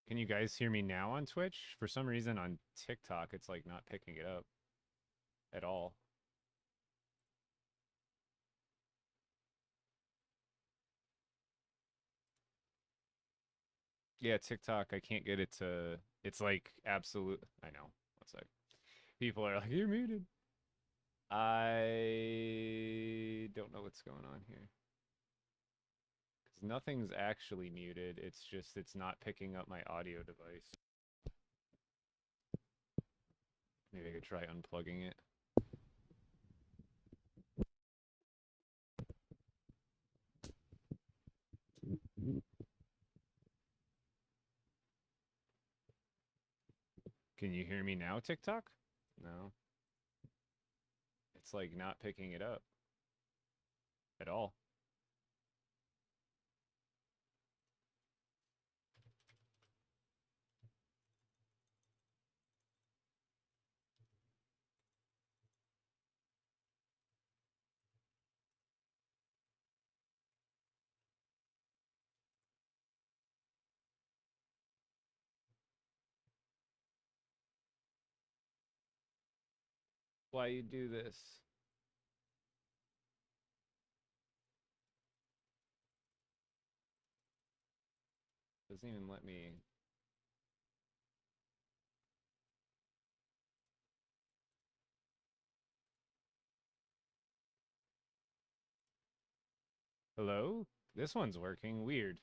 Can you guys hear me now on Twitch? For some reason on TikTok, it's like not picking it up at all. Yeah, TikTok, I can't get it to, it's like absolute, I know, one sec. People are like, you're muted. I don't know what's going on here. Because nothing's actually muted, it's just, it's not picking up my audio device. Maybe I could try unplugging it. Can you hear me now, TikTok? No. It's like not picking it up at all. Why you do this? Doesn't even let me. Hello? This one's working. Weird.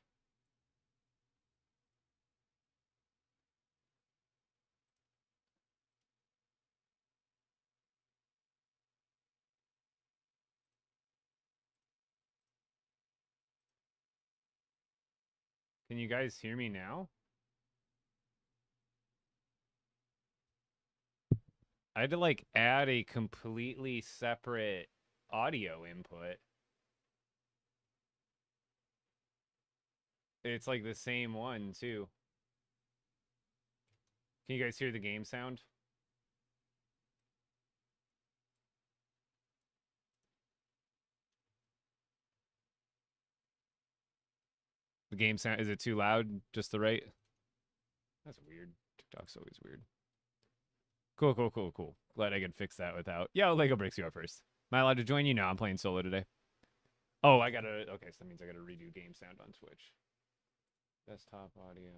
Can you guys hear me now? I had to like add a completely separate audio input. It's like the same one too. Can you guys hear the game sound? The game sound, is it too loud? Just the right? That's weird. TikTok's always weird. Cool, cool, cool, cool. Glad I could fix that without. Yeah, Lego breaks you up first. Am I allowed to join you? No, I'm playing solo today. Oh, I gotta. Okay, so that means I gotta redo game sound on Twitch. Desktop audio,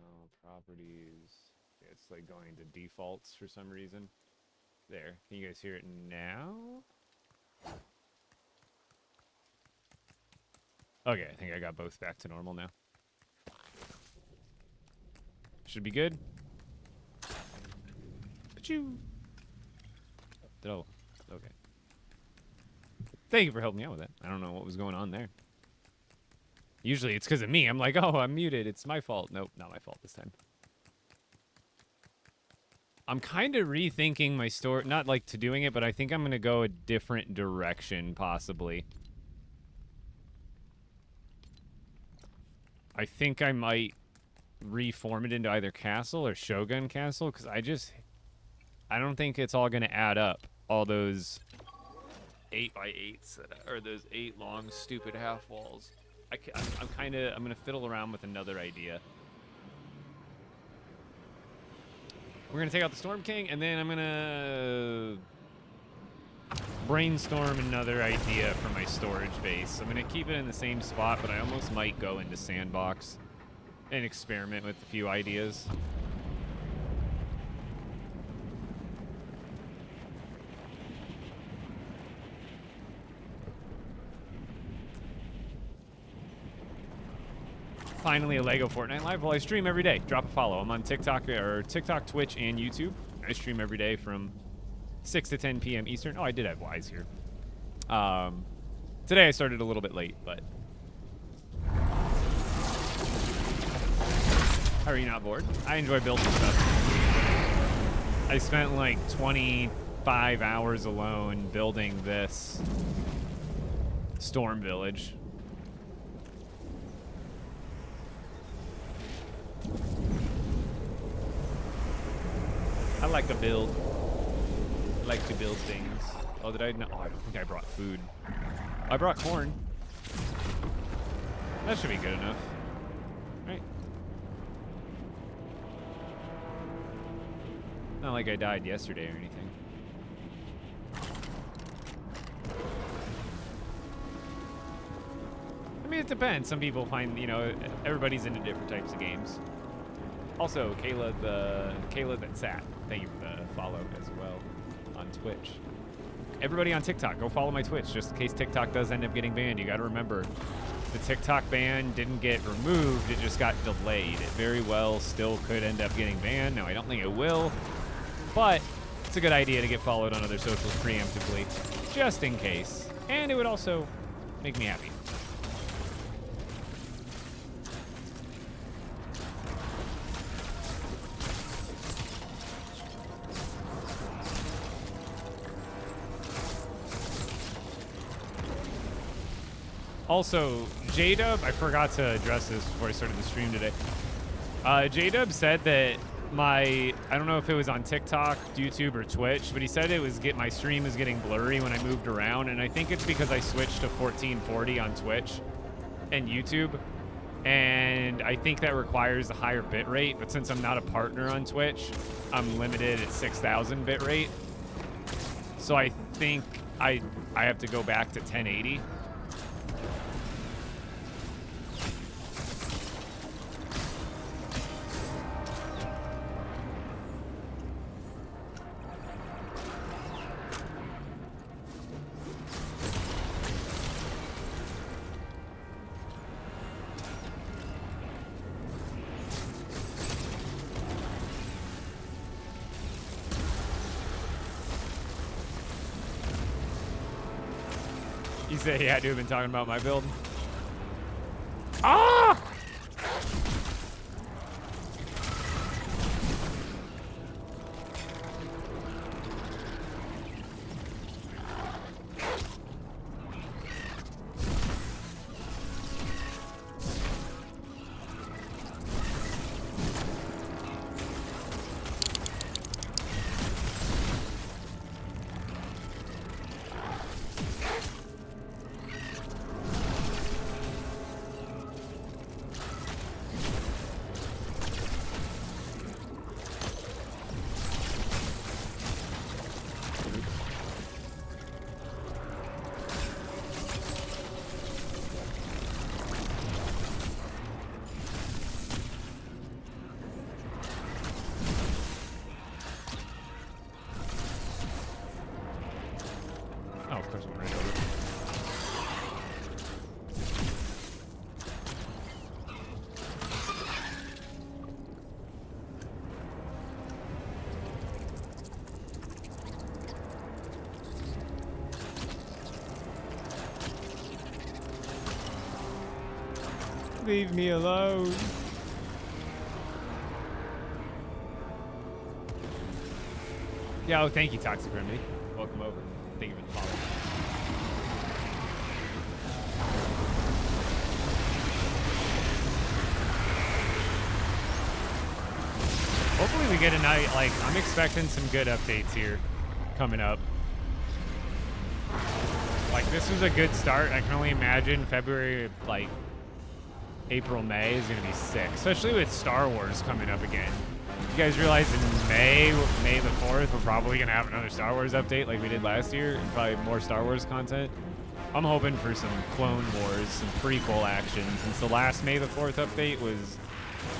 properties. Yeah, it's like going to defaults for some reason. There. Can you guys hear it now? Okay, I think I got both back to normal now. Should be good. Achoo! Oh, okay. Thank you for helping me out with that. I don't know what was going on there. Usually it's because of me. I'm like, oh, I'm muted. It's my fault. Nope, not my fault this time. I'm kind of rethinking my story. Not like to doing it, but I think I'm going to go a different direction, possibly. I think I might reform it into either castle or Shogun Castle, because I don't think it's all going to add up. All those 8x8s, or those 8 long, stupid half walls. I'm going to fiddle around with another idea. We're going to take out the Storm King, and then I'm going to brainstorm another idea for my storage base. I'm going to keep it in the same spot, but I almost might go into Sandbox and experiment with a few ideas. Finally, a LEGO Fortnite Live. Well, I stream every day. Drop a follow. I'm on TikTok, Twitch, and YouTube. I stream every day from 6 to 10 p.m. Eastern. Oh, I did have Wise here. Today I started a little bit late, but... How are you not bored? I enjoy building stuff. I spent like 25 hours alone building this storm village. I like to build. I like to build things. Oh, did I not? Oh, I don't think I brought food. I brought corn. That should be good enough. Right. Not like I died yesterday or anything. I mean, it depends. Some people find, you know, everybody's into different types of games. Also, Kayla that sat, thank you for the follow as well on Twitch. Everybody on TikTok, go follow my Twitch, just in case TikTok does end up getting banned. You got to remember, the TikTok ban didn't get removed, it just got delayed. It very well still could end up getting banned. Now, I don't think it will, but it's a good idea to get followed on other socials preemptively, just in case. And it would also make me happy. Also, J-Dub, I forgot to address this before I started the stream today. J-Dub said that I don't know if it was on TikTok, YouTube, or Twitch, but he said my stream was getting blurry when I moved around, and I think it's because I switched to 1440 on Twitch and YouTube, and I think that requires a higher bit rate, but since I'm not a partner on Twitch, I'm limited at 6,000 bit rate. So I think I have to go back to 1080. You say he had to have been talking about my build? Ah! Leave me alone. Yo, thank you, Toxic Remedy. Welcome over. Thank you for the follow. Hopefully we get a night, like, I'm expecting some good updates here coming up. Like, this was a good start. I can only imagine February, like, April, May is going to be sick, especially with Star Wars coming up again. You guys realize in May the 4th, we're probably going to have another Star Wars update like we did last year, and probably more Star Wars content. I'm hoping for some Clone Wars, some prequel action, since the last May the 4th update was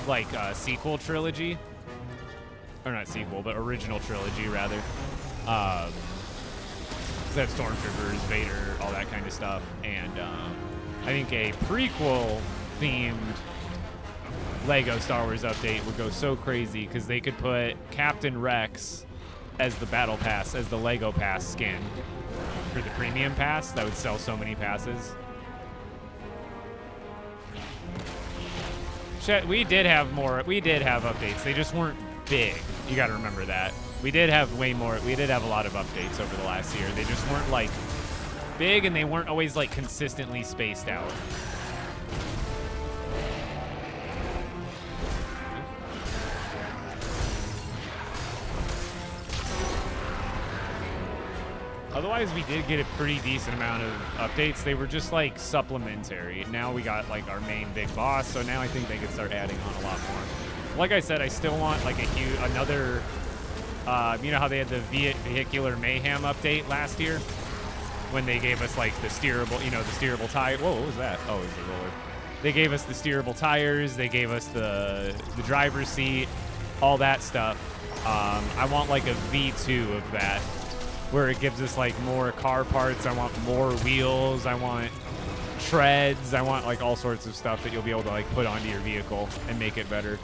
like a sequel trilogy. Or not sequel, but original trilogy, rather. That Stormtroopers, Vader, all that kind of stuff. And I think a prequel themed LEGO Star Wars update would go so crazy because they could put Captain Rex as the Battle Pass, as the LEGO Pass skin for the Premium Pass. That would sell so many passes. We did have updates. They just weren't big. You got to remember that. We did have a lot of updates over the last year. They just weren't like big, and they weren't always like consistently spaced out. Otherwise, we did get a pretty decent amount of updates. They were just like supplementary. Now we got like our main big boss, so now I think they could start adding on a lot more. Like I said, I still want like another You know how they had the vehicular mayhem update last year? When they gave us, like, the steerable, you know, the steerable tire. Whoa, what was that? Oh, it was the roller. They gave us the steerable tires. They gave us the driver's seat, all that stuff. I want, like, a V2 of that, where it gives us, like, more car parts. I want more wheels. I want treads. I want, like, all sorts of stuff that you'll be able to, like, put onto your vehicle and make it better.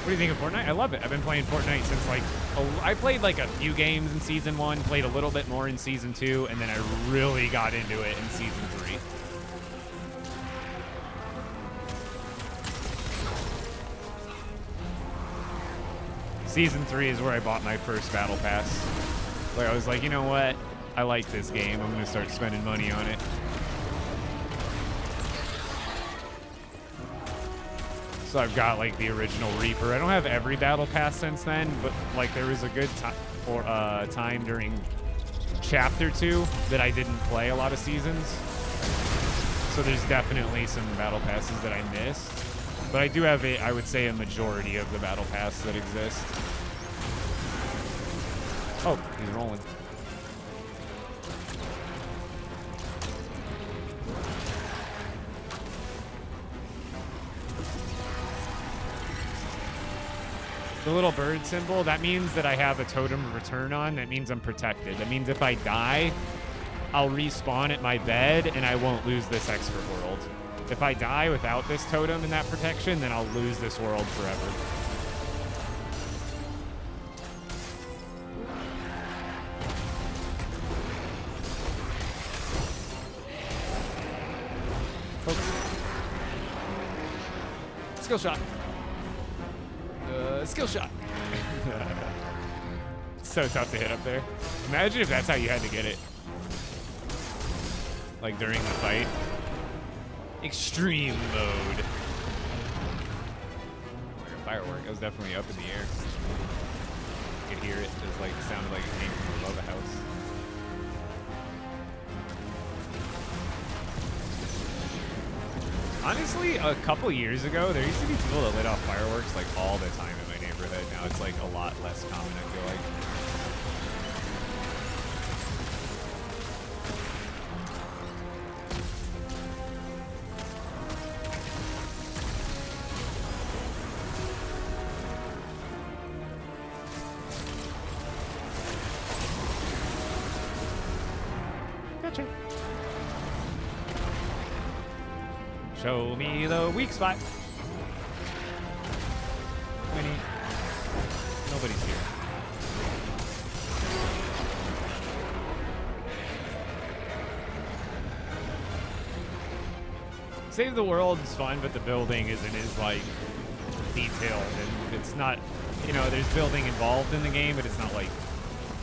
What do you think of Fortnite? I love it. I've been playing Fortnite since, like, I played, like, a few games in Season 1, played a little bit more in Season 2, and then I really got into it in Season 3. Season 3 is where I bought my first Battle Pass. Where I was like, you know what? I like this game. I'm going to start spending money on it. So I've got, like, the original Reaper. I don't have every Battle Pass since then, but, like, there was a good time during Chapter 2 that I didn't play a lot of seasons. So there's definitely some Battle Passes that I missed. But I do have, I would say, a majority of the Battle Pass that exist. Oh, he's rolling. The little bird symbol, that means that I have a totem of return on. That means I'm protected. That means if I die, I'll respawn at my bed and I won't lose this expert world. If I die without this totem and that protection, then I'll lose this world forever. Oh. Skill shot. Skill shot. It's so tough to hit up there. Imagine if that's how you had to get it. Like during the fight. Extreme mode. Like a firework. It was definitely up in the air. You could hear it. It was like, it sounded like it came from above a house. Honestly, a couple years ago, there used to be people that lit off fireworks like all the time in my neighborhood. Now it's like a lot less common, I feel like. Gotcha. Show me the weak spot. Winnie. Nobody's here. Save the World is fun, but the building isn't as, like, detailed. And it's not, you know, there's building involved in the game, but it's not, like,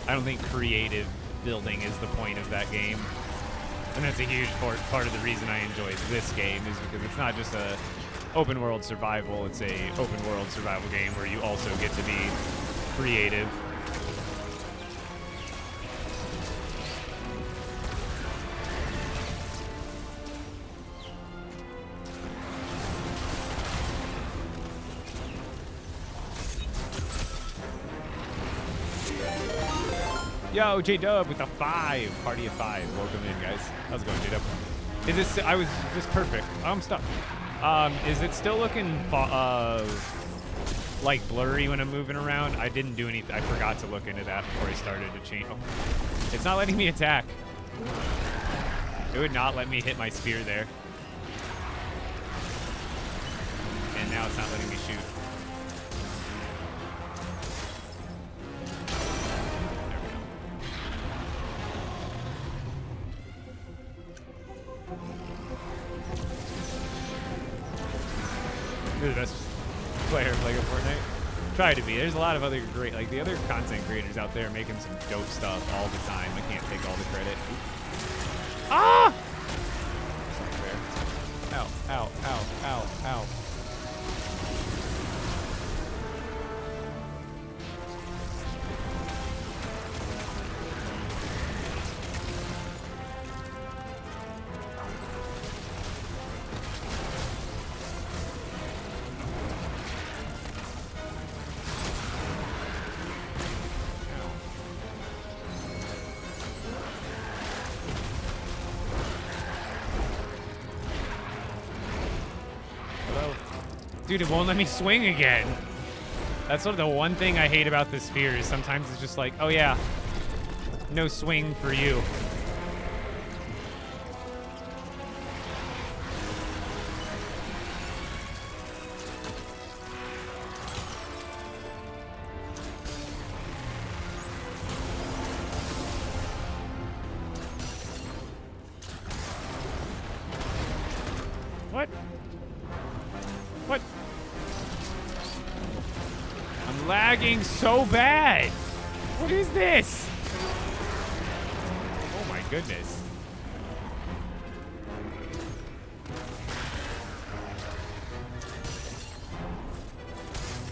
I don't think creative building is the point of that game. And that's a huge part of the reason I enjoy this game, is because it's not just a open world survival, it's a open world survival game where you also get to be creative. Yo, J-Dub with a 5. Party of 5. Welcome in, guys. How's it going, J-Dub? Is this... I was just perfect. I'm stuck. Is it still looking, like, blurry when I'm moving around? I didn't do anything. I forgot to look into that before I started to change. Oh. It's not letting me attack. It would not let me hit my spear there. And now it's not letting me shoot. You're the best player of LEGO Fortnite. Try to be. There's a lot of other great, like the other content creators out there making some dope stuff all the time. I can't take all the credit. Ah! That's not fair. Ow, ow, ow, ow, ow. Dude, it won't let me swing again. That's sort of the one thing I hate about this sphere is sometimes it's just like, oh yeah, no swing for you. What? What? I'm lagging so bad. What is this? Oh my goodness.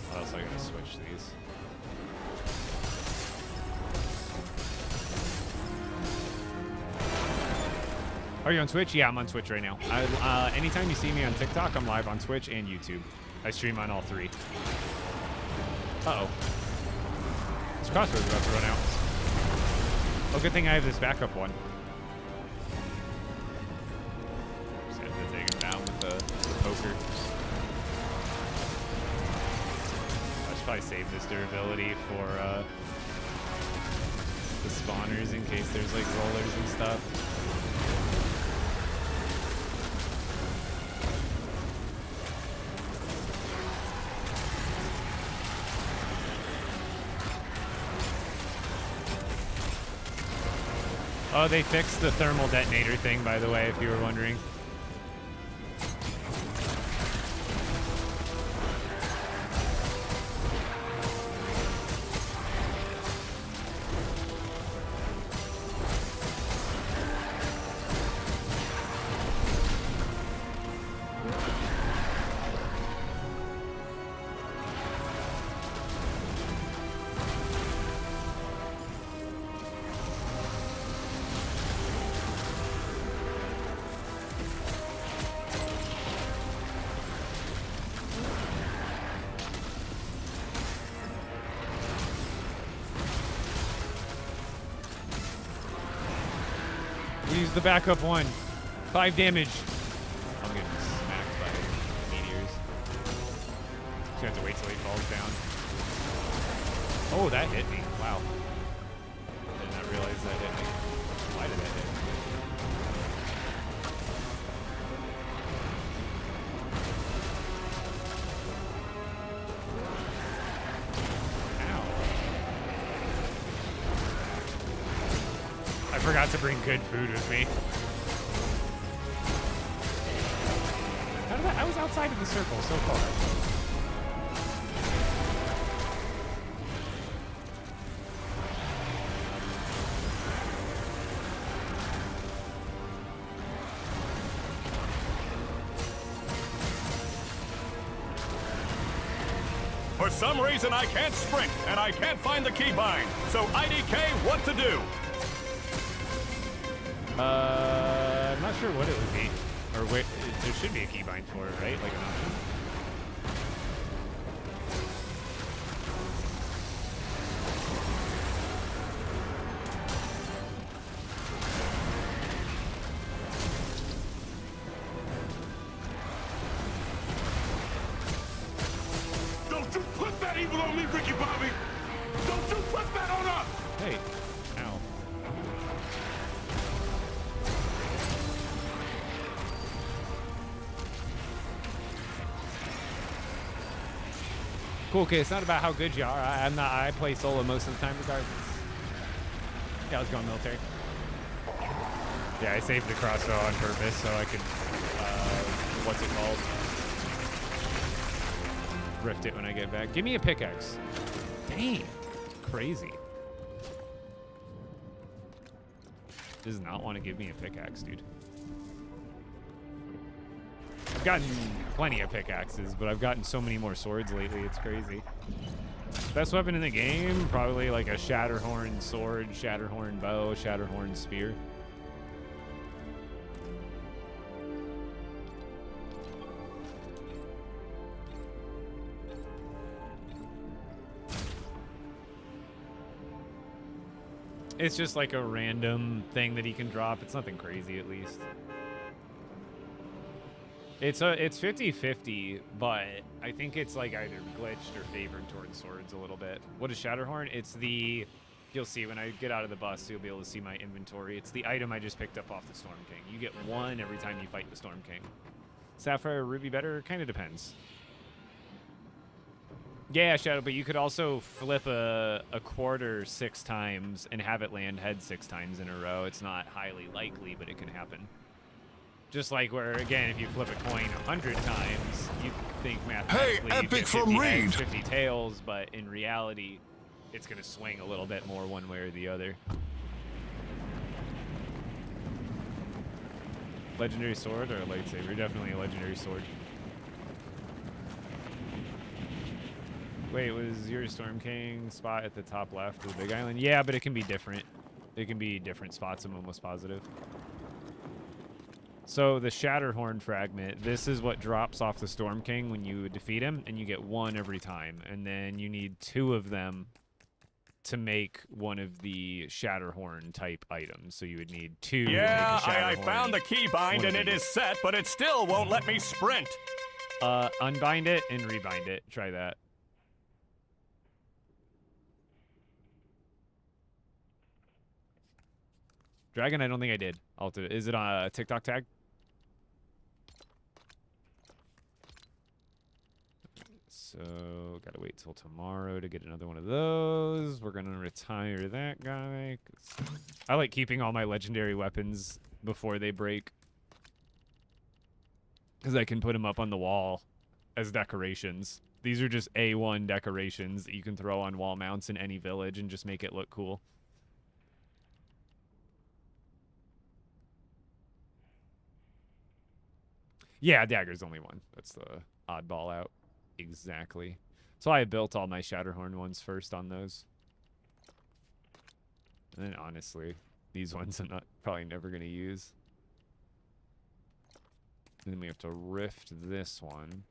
What else am I gonna switch these? Are you on Twitch? Yeah, I'm on Twitch right now. Anytime you see me on TikTok, I'm live on Twitch and YouTube. I stream on all three. Uh-oh. This crossbow's about to run out. Oh, good thing I have this backup one. Just have to take him down with the poker. I should probably save this durability for the spawners in case there's like rollers and stuff. Oh, they fixed the thermal detonator thing, by the way, if you were wondering. Use the backup one. 5 damage. I'm getting smacked by meteors. Just have to wait till he falls down. Oh, that hit me. Wow. I did not realize that hit me. Why did that hit me? I forgot to bring good food with me. How did I was outside of the circle so far. For some reason I can't sprint and I can't find the keybind. So IDK, what to do? I'm not sure what it would be. Or wait, there should be a keybind for it, right? Like an option. Don't you put that evil on me, Ricky Bobby! Don't you put that on us! Hey. Ow. Cool, okay, it's not about how good you are. I play solo most of the time regardless. Yeah, I was going military. Yeah, I saved the crossbow on purpose so I could, what's it called? thrift it when I get back. Give me a pickaxe. Dang. Crazy. Does not want to give me a pickaxe, dude. I've gotten plenty of pickaxes, but I've gotten so many more swords lately, it's crazy. Best weapon in the game? Probably like a Shatterhorn sword, Shatterhorn bow, Shatterhorn spear. It's just like a random thing that he can drop. It's nothing crazy, at least. It's 50-50, but I think it's like either glitched or favored towards swords a little bit. What is Shatterhorn? It's the... You'll see when I get out of the bus, you'll be able to see my inventory. It's the item I just picked up off the Storm King. You get one every time you fight the Storm King. Sapphire, Ruby better? Kind of depends. Yeah, Shadow, but you could also flip a quarter 6 times and have it land head 6 times in a row. It's not highly likely, but it can happen. Just like where, again, if you flip a coin 100 times, you think mathematically you get 50 heads, 50 tails, but in reality, it's going to swing a little bit more one way or the other. Legendary sword or a lightsaber? Definitely a legendary sword. Wait, was your Storm King spot at the top left of the Big Island? Yeah, but it can be different. It can be different spots, I'm almost positive. So the Shatterhorn fragment, this is what drops off the Storm King when you defeat him, and you get 1 every time. And then you need 2 of them to make one of the Shatterhorn type items. So you would need 2 to make a Shatterhorn. I found the keybind and it is set, but it still won't let me sprint. Unbind it and rebind it. Try that. Dragon, I don't think I did. I'll do it. Is it on a TikTok tag? So, gotta wait till tomorrow to get another one of those. We're gonna retire that guy. I like keeping all my legendary weapons before they break. Because I can put them up on the wall as decorations. These are just A1 decorations that you can throw on wall mounts in any village and just make it look cool. Yeah, dagger's only 1. That's the oddball out. Exactly. So I built all my Shatterhorn ones first on those. And then honestly, these ones I'm probably never going to use. And then we have to rift this one.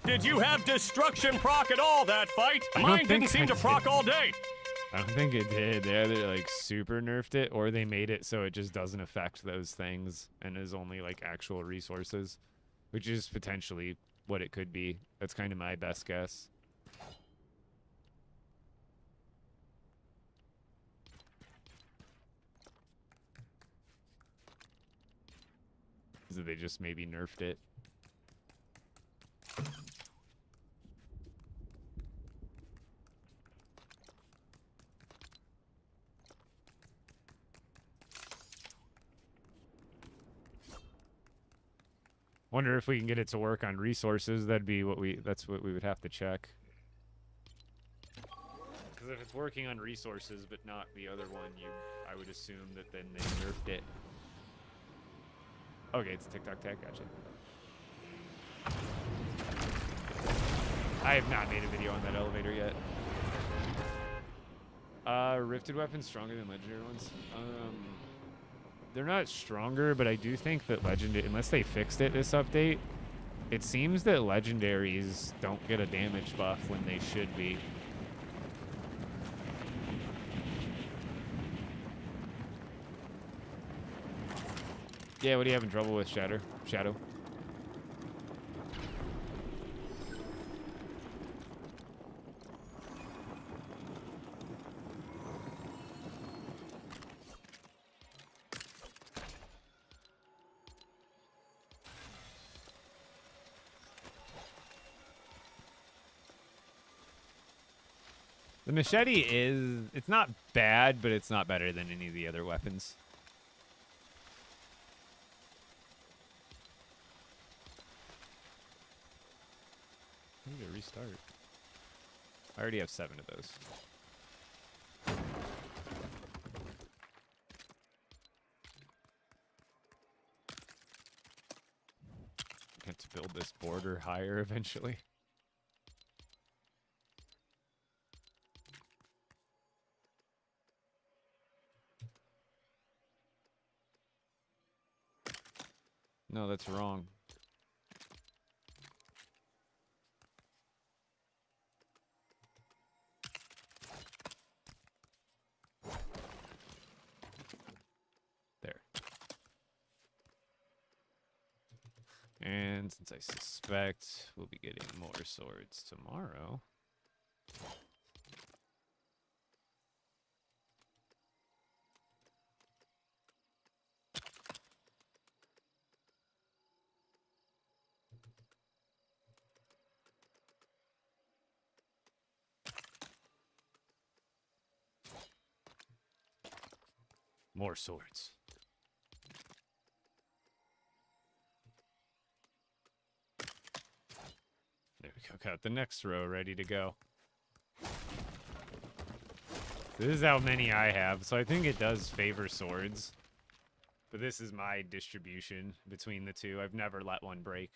Did you have destruction proc at all that fight? Mine didn't seem to proc all day. I don't think it did. They either like super nerfed it or they made it so it just doesn't affect those things and is only like actual resources, which is potentially what it could be. That's kind of my best guess. Is that they just maybe nerfed it? Wonder if we can get it to work on resources. That'd be what that's what we would have to check. Because if it's working on resources but not the other one, I would assume that then they nerfed it. Okay, it's TikTok tag. Gotcha. I have not made a video on that elevator yet. Rifted weapons stronger than legendary ones. They're not stronger, but I do think that legendary, unless they fixed it this update, it seems that legendaries don't get a damage buff when they should be. Yeah, what are you having trouble with, Shadow? The machete it's not bad, but it's not better than any of the other weapons. I need to restart. I already have 7 of those. Get to build this border higher eventually. No, that's wrong. There. And since I suspect we'll be getting more swords tomorrow. More swords. There we go. Got the next row ready to go. This is how many I have, so I think it does favor swords. But this is my distribution between the two. I've never let one break.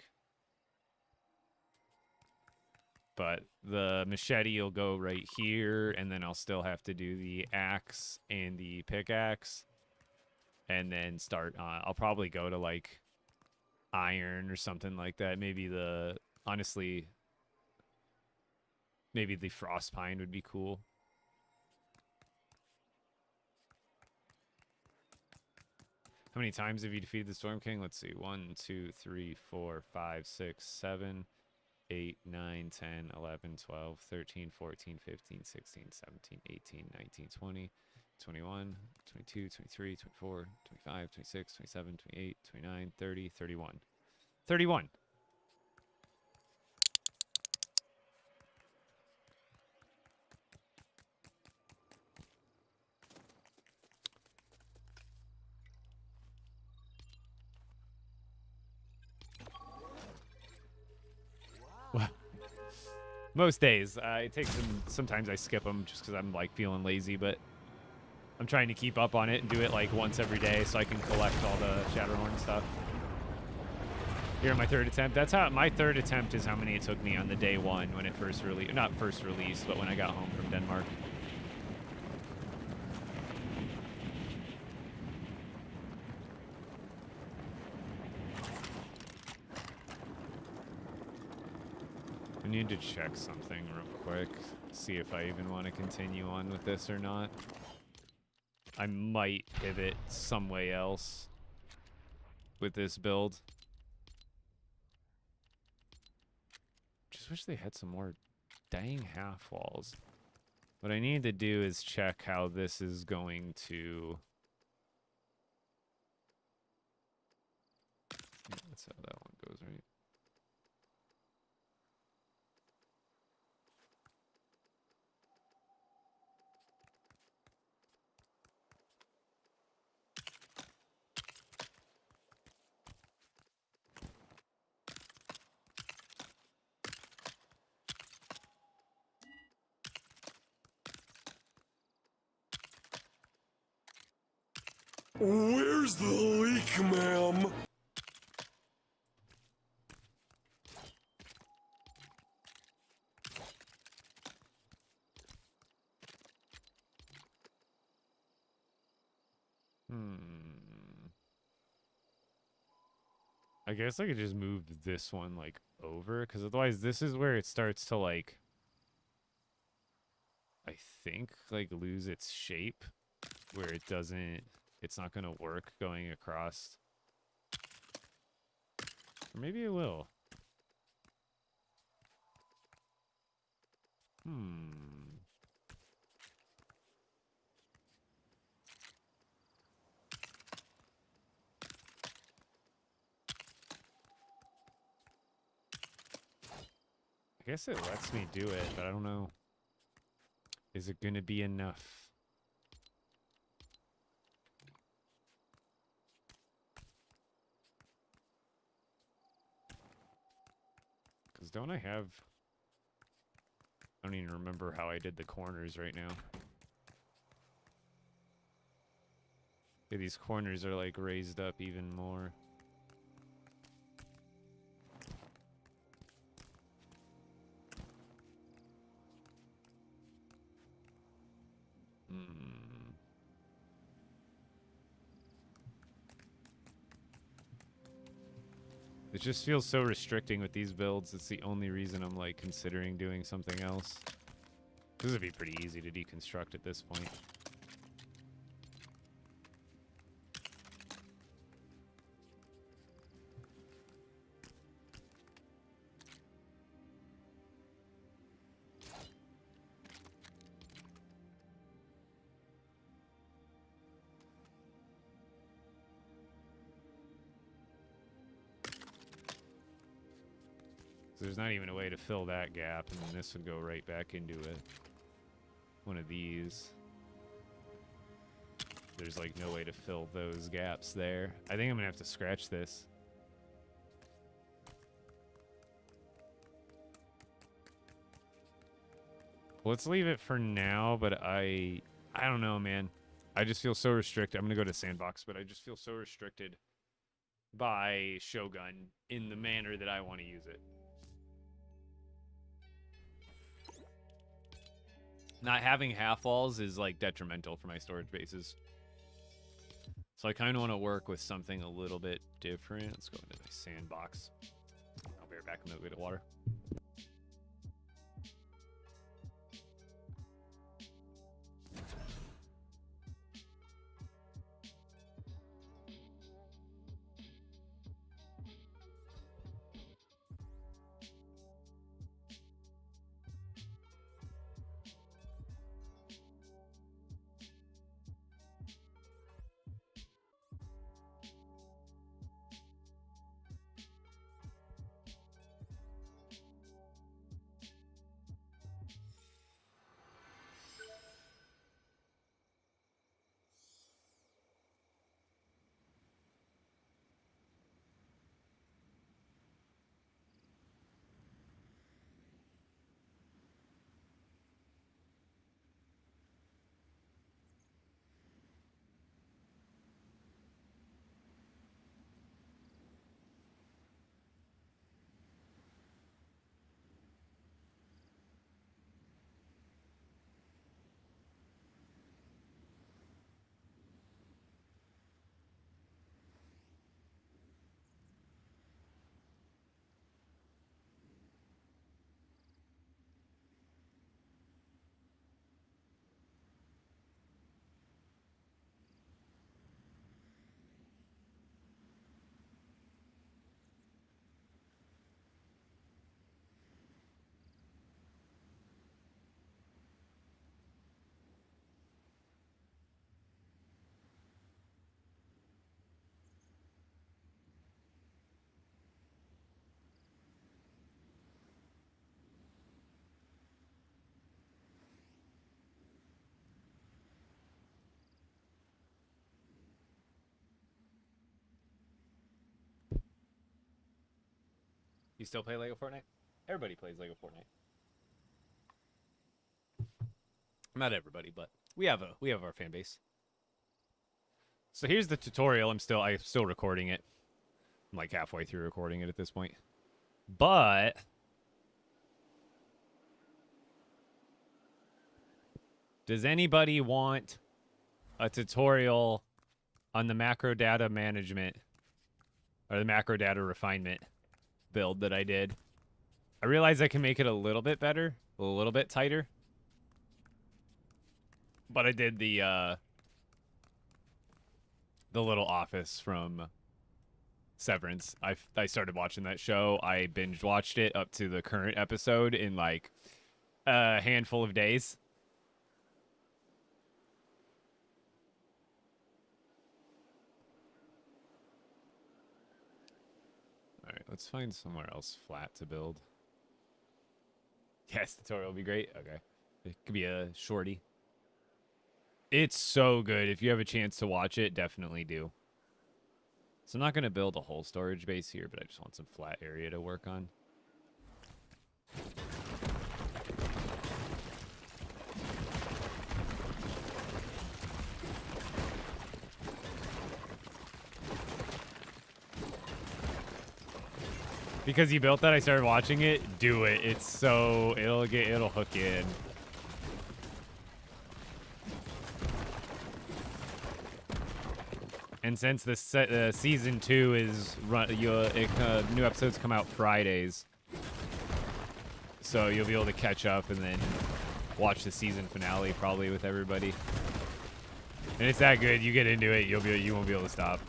But the machete will go right here, and then I'll still have to do the axe and the pickaxe. And then start, I'll probably go to like iron or something like that. Maybe honestly, maybe the frost pine would be cool. How many times have you defeated the Storm King? Let's see. 1, 2, 3, 4, 5, 6, 7, 8, 9, 10, 11, 12, 13, 14, 15, 16, 17, 18, 19, 20, 21, 22, 23, 24, 25, 26, 27, 28, 29, 30, 31. 31. Well, most days. It takes sometimes I skip them just because I'm like feeling lazy, but I'm trying to keep up on it and do it like once every day so I can collect all the Shatterhorn stuff. Here, my 3rd attempt. That's how my 3rd attempt is how many it took me on the day 1 when it first released. Not first released, but when I got home from Denmark. I need to check something real quick. See if I even want to continue on with this or not. I might pivot some way else with this build. Just wish they had some more dang half walls. What I need to do is check how this is going to... Yeah, that's how that one goes, right? Where's the leak, ma'am? I guess I could just move this one, like, over, because otherwise this is where it starts to, like, I think, like, lose its shape, where it's not going to work going across. Or maybe it will. I guess it lets me do it, but I don't know. Is it going to be enough? Because don't I have... I don't even remember how I did the corners right now. Okay, these corners are like raised up even more. It just feels so restricting with these builds. It's the only reason I'm like considering doing something else. This would be pretty easy to deconstruct at this point. There's not even a way to fill that gap, and then this would go right back into it. One of these. There's like no way to fill those gaps there. I think I'm gonna have to scratch this. Let's leave it for now, but I don't know, man. I just feel so restricted. I'm gonna go to Sandbox, but I just feel so restricted by Shogun in the manner that I want to use it. Not having half walls is like detrimental for my storage bases. So I kind of want to work with something a little bit different. Let's go into the Sandbox. I'll be right back. I'm gonna go get water. You still play LEGO Fortnite? Everybody plays LEGO Fortnite. Not everybody, but we have our fan base. So here's the tutorial. I'm still recording it. I'm like halfway through recording it at this point. But does anybody want a tutorial on the macro data management or the macro data refinement build that I did? I realize I can make it a little bit better, a little bit tighter. But I did the little office from Severance. I started watching that show. I binge watched it up to the current episode in like a handful of days. All right, let's find somewhere else flat to build. Yes, tutorial will be great. Okay. It could be a shorty. It's so good. If you have a chance to watch it, definitely do. So I'm not going to build a whole storage base here, but I just want some flat area to work on. Because you built that, I started watching it. Do it. It's so it'll hook you in. And since the season 2 is new episodes come out Fridays, so you'll be able to catch up and then watch the season finale probably with everybody. And it's that good. You get into it, you won't be able to stop.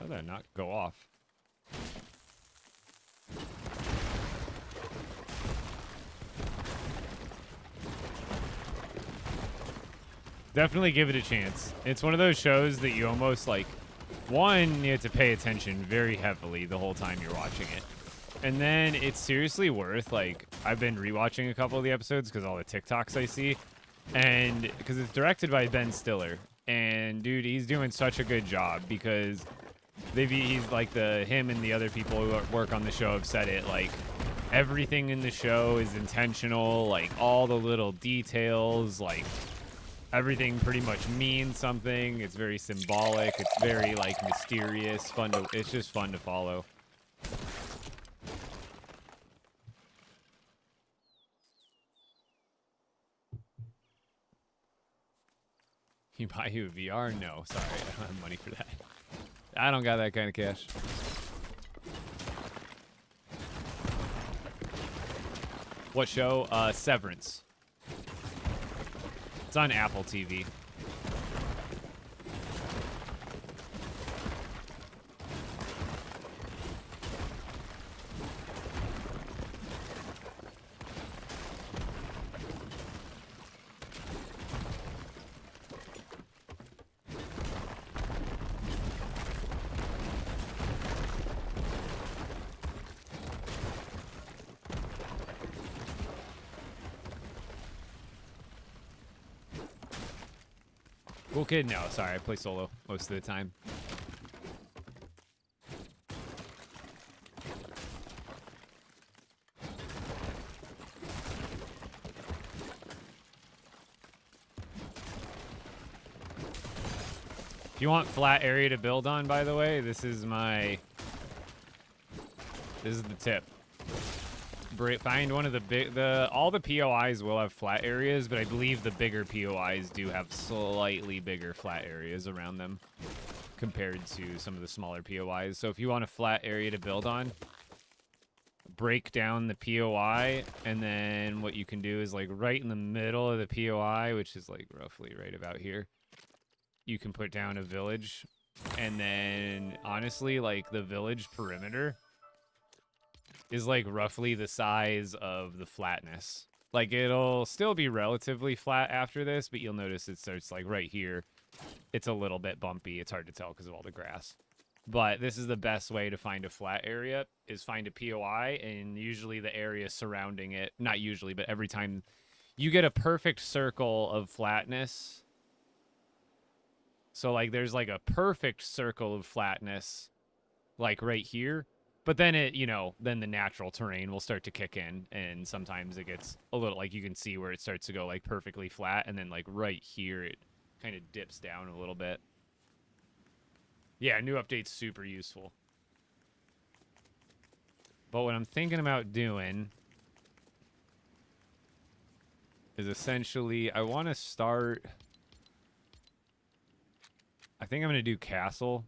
How did that not go off? Definitely give it a chance. It's one of those shows that you almost like, one, you have to pay attention very heavily the whole time you're watching it. And then it's seriously worth, like, I've been rewatching a couple of the episodes because all the TikToks I see. And because it's directed by Ben Stiller. And dude, he's doing such a good job because he's like him and the other people who work on the show have said it, like, everything in the show is intentional, like all the little details, like everything pretty much means something. It's very symbolic. It's very like mysterious, it's just fun to follow. You buy you a VR? No, sorry, I don't have money for that. I don't got that kind of cash. What show? Severance. It's on Apple TV. Cool kid? No, sorry, I play solo most of the time. If you want flat area to build on, by the way, this is the tip. Find one of all the POIs will have flat areas, but I believe the bigger POIs do have slightly bigger flat areas around them compared to some of the smaller POIs. So if you want a flat area to build on, break down the POI, and then what you can do is like right in the middle of the POI, which is like roughly right about here, you can put down a village, and then honestly, like the village perimeter is like roughly the size of the flatness. Like it'll still be relatively flat after this, but you'll notice it starts like right here. It's a little bit bumpy. It's hard to tell because of all the grass. But this is the best way to find a flat area, is find a POI, and usually the area surrounding it, not usually, but every time you get a perfect circle of flatness. So like there's like a perfect circle of flatness like right here. But then then the natural terrain will start to kick in, and sometimes it gets a little, like you can see where it starts to go like perfectly flat, and then like right here it kind of dips down a little bit. Yeah, new update's super useful. But what I'm thinking about doing is essentially, I want to start, I think I'm going to do castle.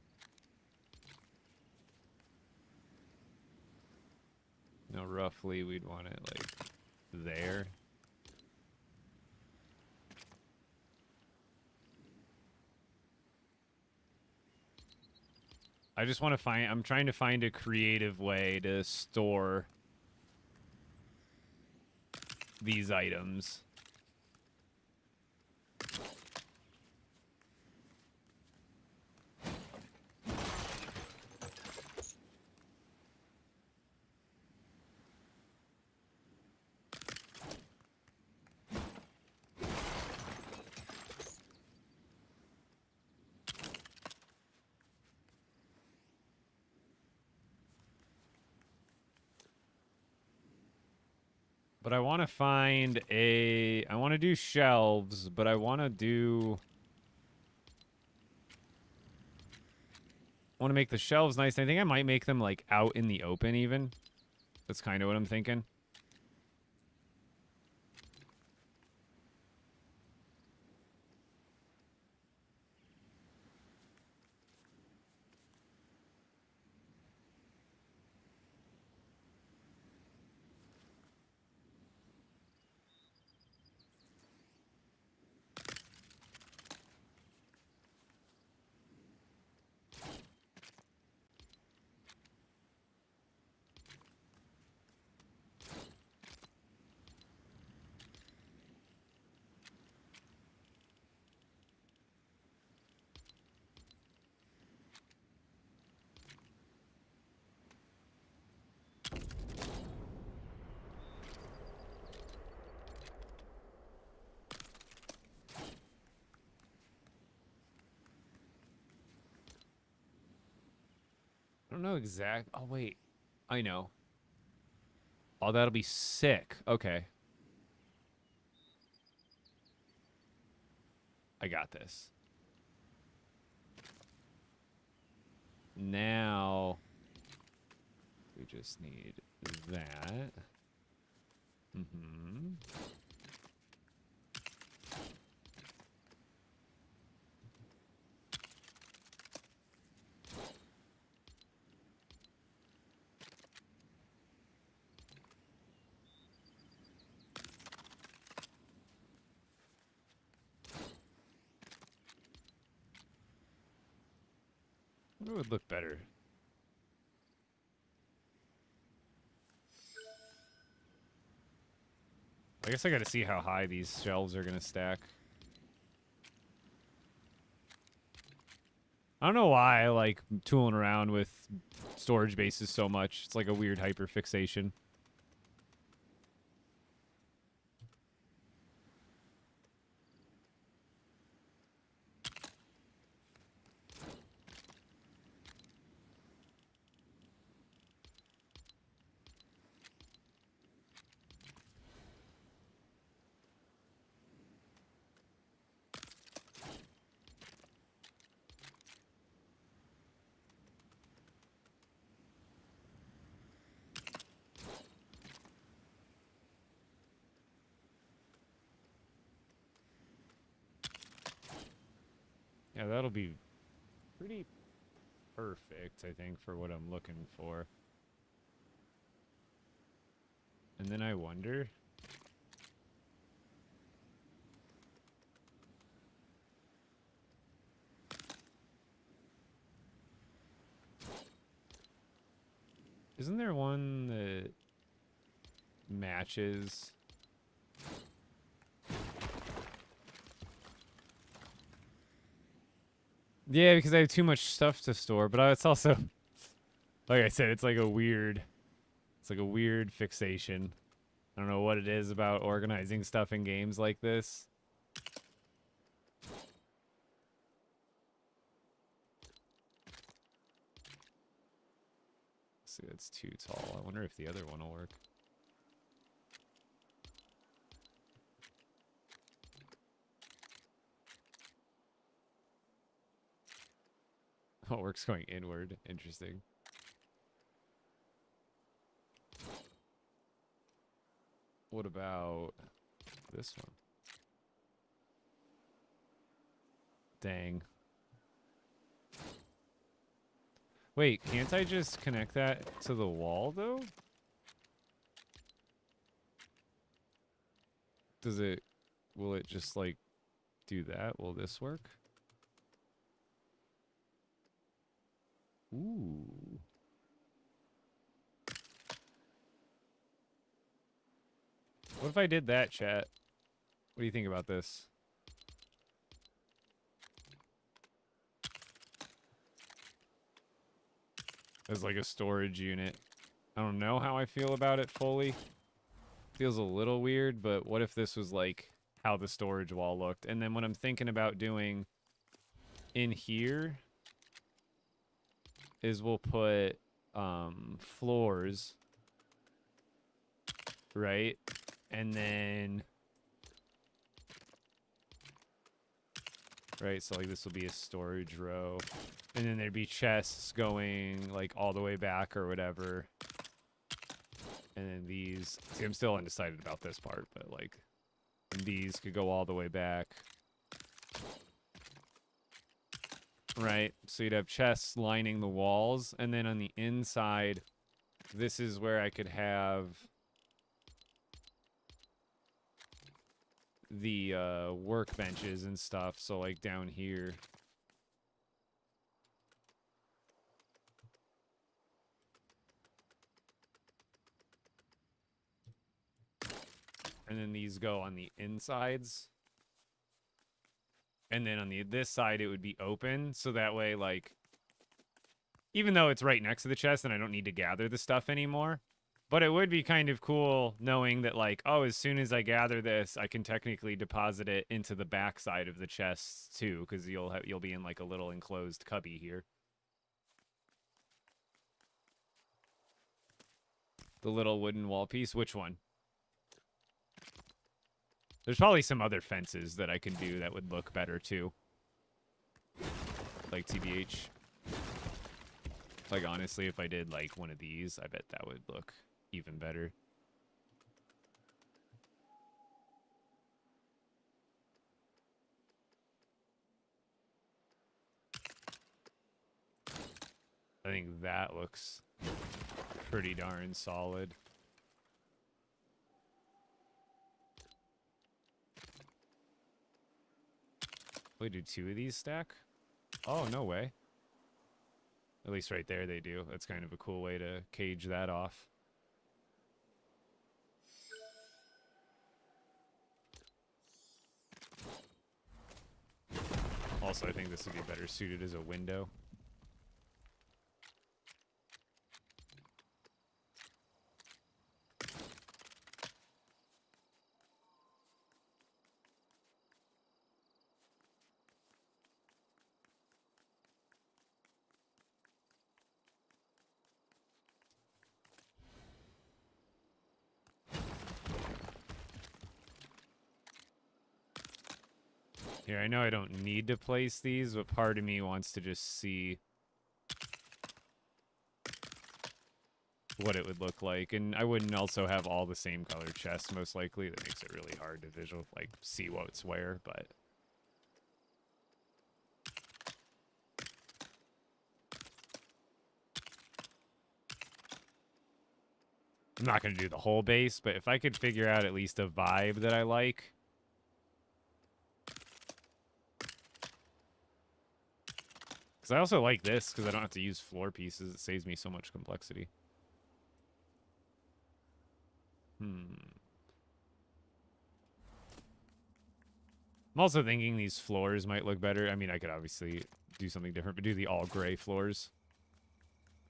No, roughly we'd want it like there. I just want to I'm trying to find a creative way to store these items. But I want to find a... I want to do shelves, but I want to do... I want to make the shelves nice. I think I might make them, like, out in the open, even. That's kind of what I'm thinking. I don't know exact. Oh, wait. I know. Oh, that'll be sick. Okay. I got this. Now, we just need that. Mm-hmm. It would look better. I guess I gotta see how high these shelves are gonna stack. I don't know why I like tooling around with storage bases so much. It's like a weird hyperfixation. Yeah, that'll be pretty perfect, I think, for what I'm looking for. And then I wonder... Isn't there one that matches? Yeah, because I have too much stuff to store, but it's also, like I said, it's like a weird fixation. I don't know what it is about organizing stuff in games like this. See, that's too tall. I wonder if the other one will work. Oh, it works going inward. Interesting. What about this one? Dang. Wait, can't I just connect that to the wall, though? Does it... Will it just, like, do that? Will this work? Ooh. What if I did that, chat? What do you think about this? As like a storage unit. I don't know how I feel about it fully. Feels a little weird, but what if this was like how the storage wall looked? And then what I'm thinking about doing in here is we'll put floors, right? And then, right, so like this will be a storage row. And then there'd be chests going like all the way back or whatever. And then these, see, I'm still undecided about this part, but like these could go all the way back. Right, so you'd have chests lining the walls, and then on the inside, this is where I could have the workbenches and stuff, so like down here. And then these go on the insides. And then on this side, it would be open. So that way, like, even though it's right next to the chest and I don't need to gather the stuff anymore, but it would be kind of cool knowing that, like, oh, as soon as I gather this, I can technically deposit it into the back side of the chest too, because you'll be in like a little enclosed cubby here. The little wooden wall piece. Which one? There's probably some other fences that I can do that would look better too. Like TBH. Like honestly, if I did like one of these, I bet that would look even better. I think that looks pretty darn solid. We do 2 of these stack? Oh, no way. At least right there they do. That's kind of a cool way to cage that off. Also, I think this would be better suited as a window. Here, I know I don't need to place these, but part of me wants to just see what it would look like. And I wouldn't also have all the same color chests, most likely. That makes it really hard to see what's where, but... I'm not going to do the whole base, but if I could figure out at least a vibe that I like... Because I also like this, because I don't have to use floor pieces. It saves me so much complexity. I'm also thinking these floors might look better. I mean, I could obviously do something different, but do the all gray floors.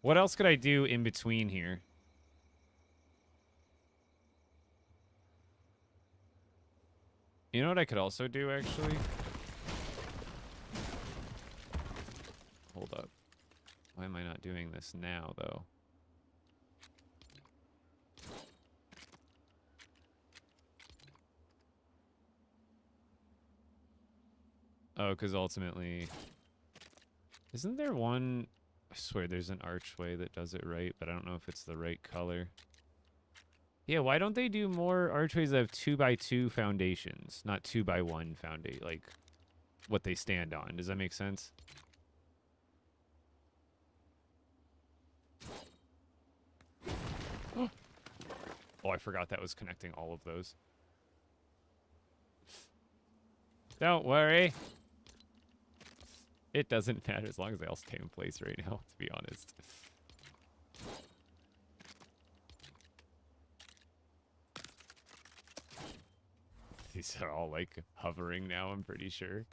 What else could I do in between here? You know what I could also do, actually? Hold up. Why am I not doing this now, though? Oh, because ultimately... Isn't there one... I swear there's an archway that does it right, but I don't know if it's the right color. Yeah, why don't they do more archways that have 2x2 foundations, not 2x1 foundation, like what they stand on? Does that make sense? Oh, I forgot that was connecting all of those. Don't worry. It doesn't matter as long as they all stay in place right now, to be honest. These are all like hovering now, I'm pretty sure.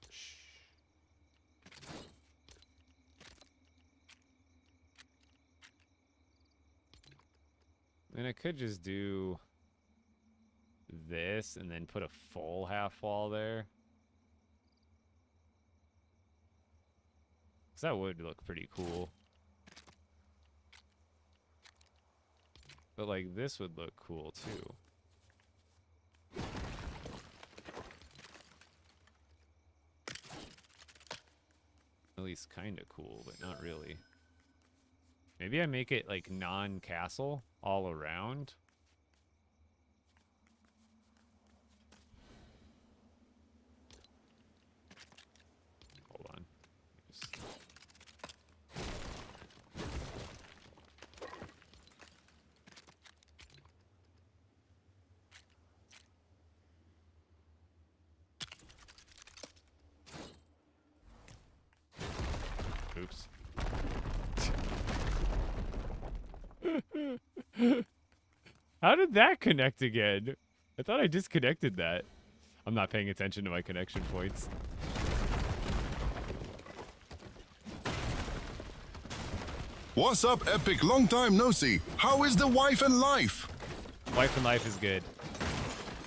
Shh. And I could just do this and then put a full half wall there. Because that would look pretty cool. But like this would look cool too. At least kind of cool, but not really. Maybe I make it like non-castle all around. Hold on. Just... Oops. How did that connect again? I thought I disconnected that. I'm not paying attention to my connection points. What's up, Epic? Long time no see. How is the wife and life? Wife and life is good.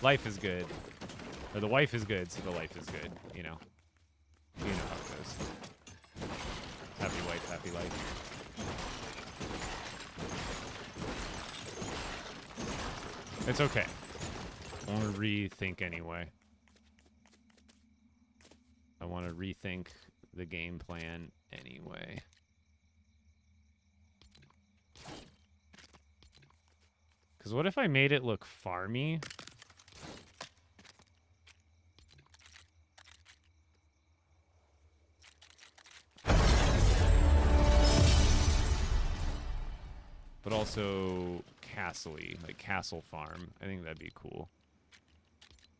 Life is good. Or the wife is good, so the life is good, you know. You know how it goes. Happy wife, happy life. It's okay. I want to rethink anyway. I want to rethink the game plan anyway. Because what if I made it look farmy? But also castle-y, like castle farm. I think that'd be cool.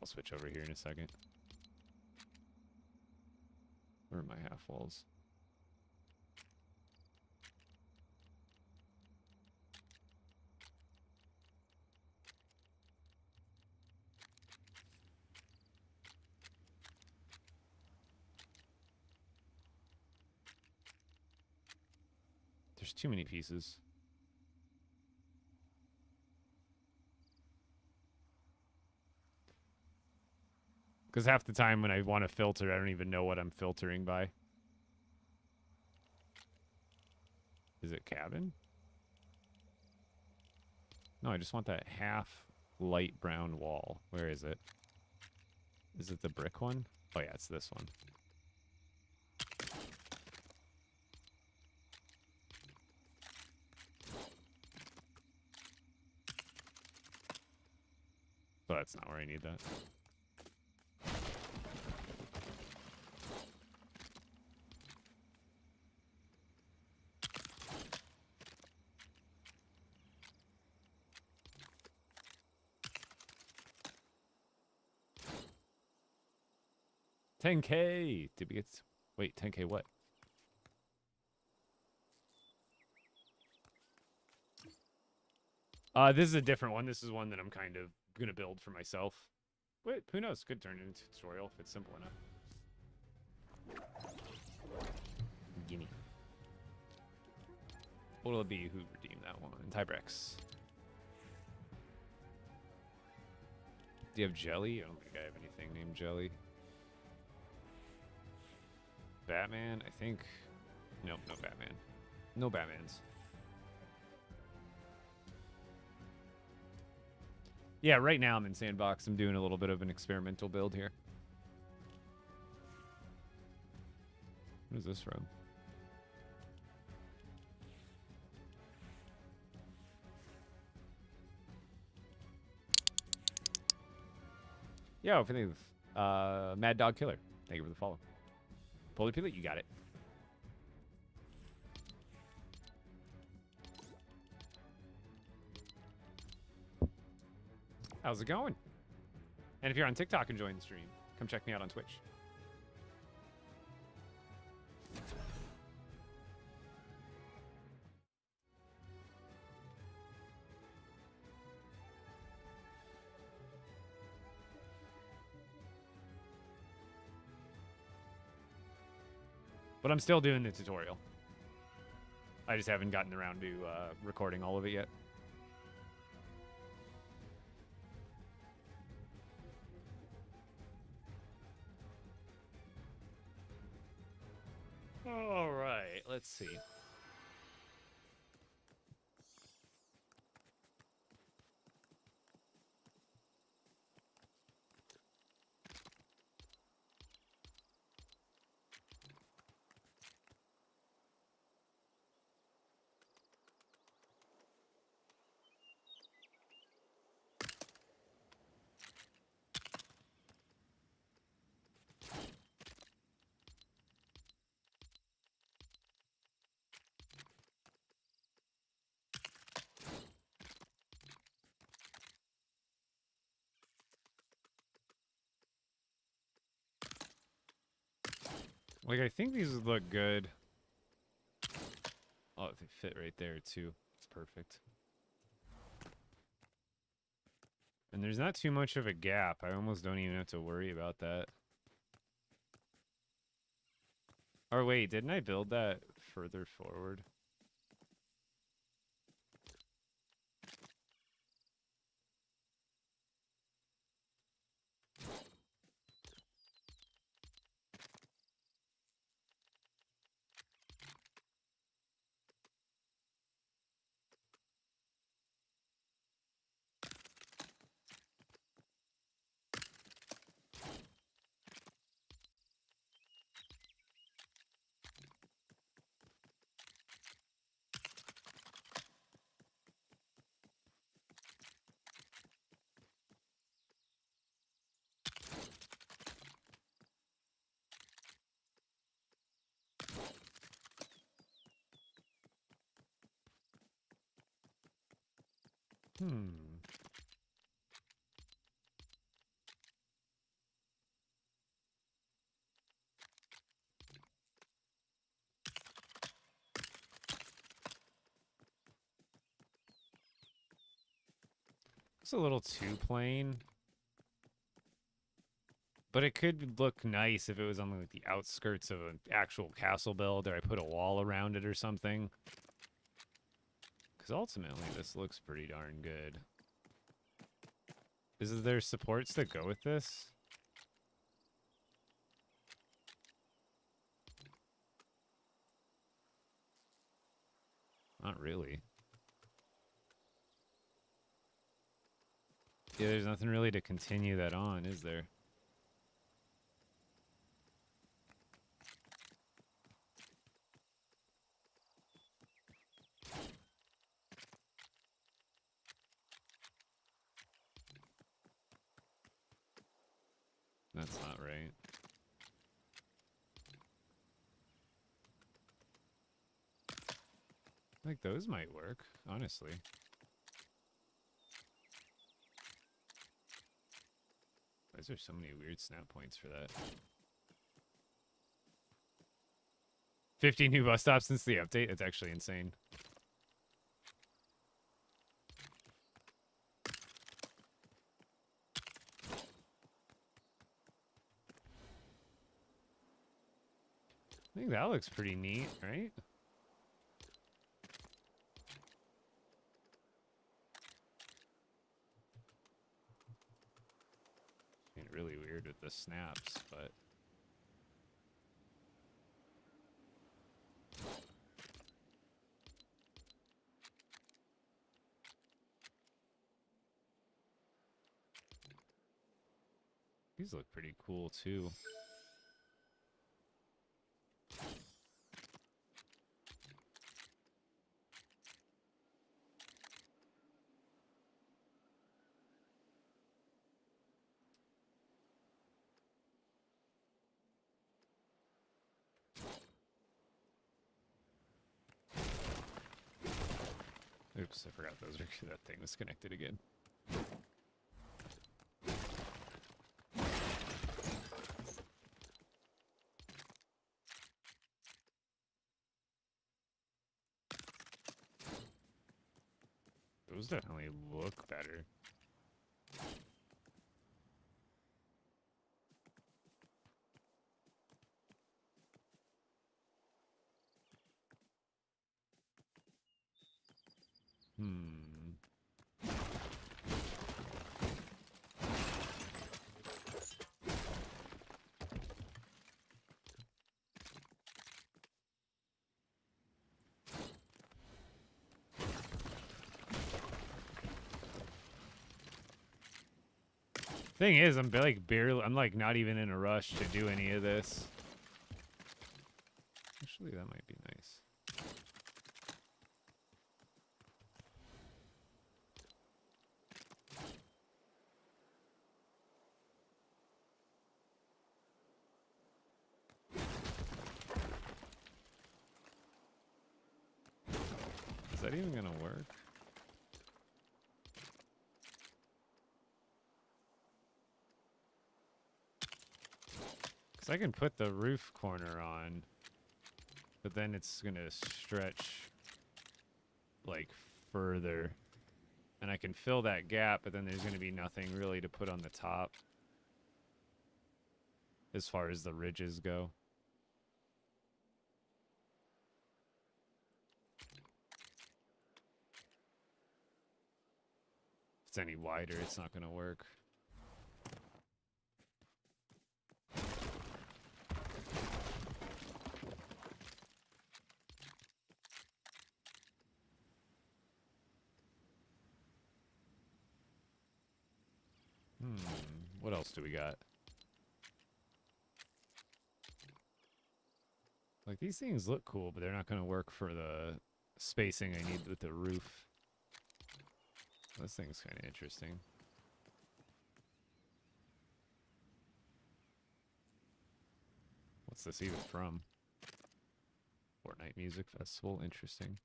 I'll switch over here in a second. Where are my half walls? There's too many pieces. Because half the time when I want to filter, I don't even know what I'm filtering by. Is it cabin? No, I just want that half light brown wall. Where is it? Is it the brick one? Oh yeah, it's this one. So that's not where I need that. $10K! Did we get... Wait, $10K what? This is a different one. This is one that I'm kind of gonna build for myself. Wait, who knows? Could turn it into a tutorial if it's simple enough. Gimme. What'll it be? Who redeemed that one? Tybrex. Do you have Jelly? I don't think I have anything named Jelly. Batman? I think... Nope, no Batman. No Batmans. Yeah, right now I'm in Sandbox. I'm doing a little bit of an experimental build here. What is this from? Yo, if anything, Mad Dog Killer. Thank you for the follow. Polar Peeler, you got it. How's it going? And if you're on TikTok, enjoying the stream, come check me out on Twitch. But I'm still doing the tutorial. I just haven't gotten around to recording all of it yet. All right, let's see. Like, I think these would look good. Oh, they fit right there, too. It's perfect. And there's not too much of a gap. I almost don't even have to worry about that. Or wait, didn't I build that further forward? Hmm. It's a little too plain. But it could look nice if it was on like the outskirts of an actual castle build, or I put a wall around it or something. Because ultimately, this looks pretty darn good. Is there supports that go with this? Not really. Yeah, there's nothing really to continue that on, is there? That's not right. Like, those might work, honestly. Why is there so many weird snap points for that? 50 new bus stops since the update? That's actually insane. I think that looks pretty neat, right? I mean, really weird with the snaps, but... These look pretty cool, too. Oops, I forgot those were, that thing was connected again. Those definitely look better. Hmm. Thing is, I'm like not even in a rush to do any of this. Actually, that might be nice. Is that even gonna work? Because I can put the roof corner on, but then it's gonna stretch like further. And I can fill that gap, but then there's gonna be nothing really to put on the top as far as the ridges go. If it's any wider, it's not gonna work. What else do we got? Like, these things look cool, but they're not going to work for the spacing I need with the roof. This thing's kind of interesting. What's this even from? Fortnite Music Festival. Interesting.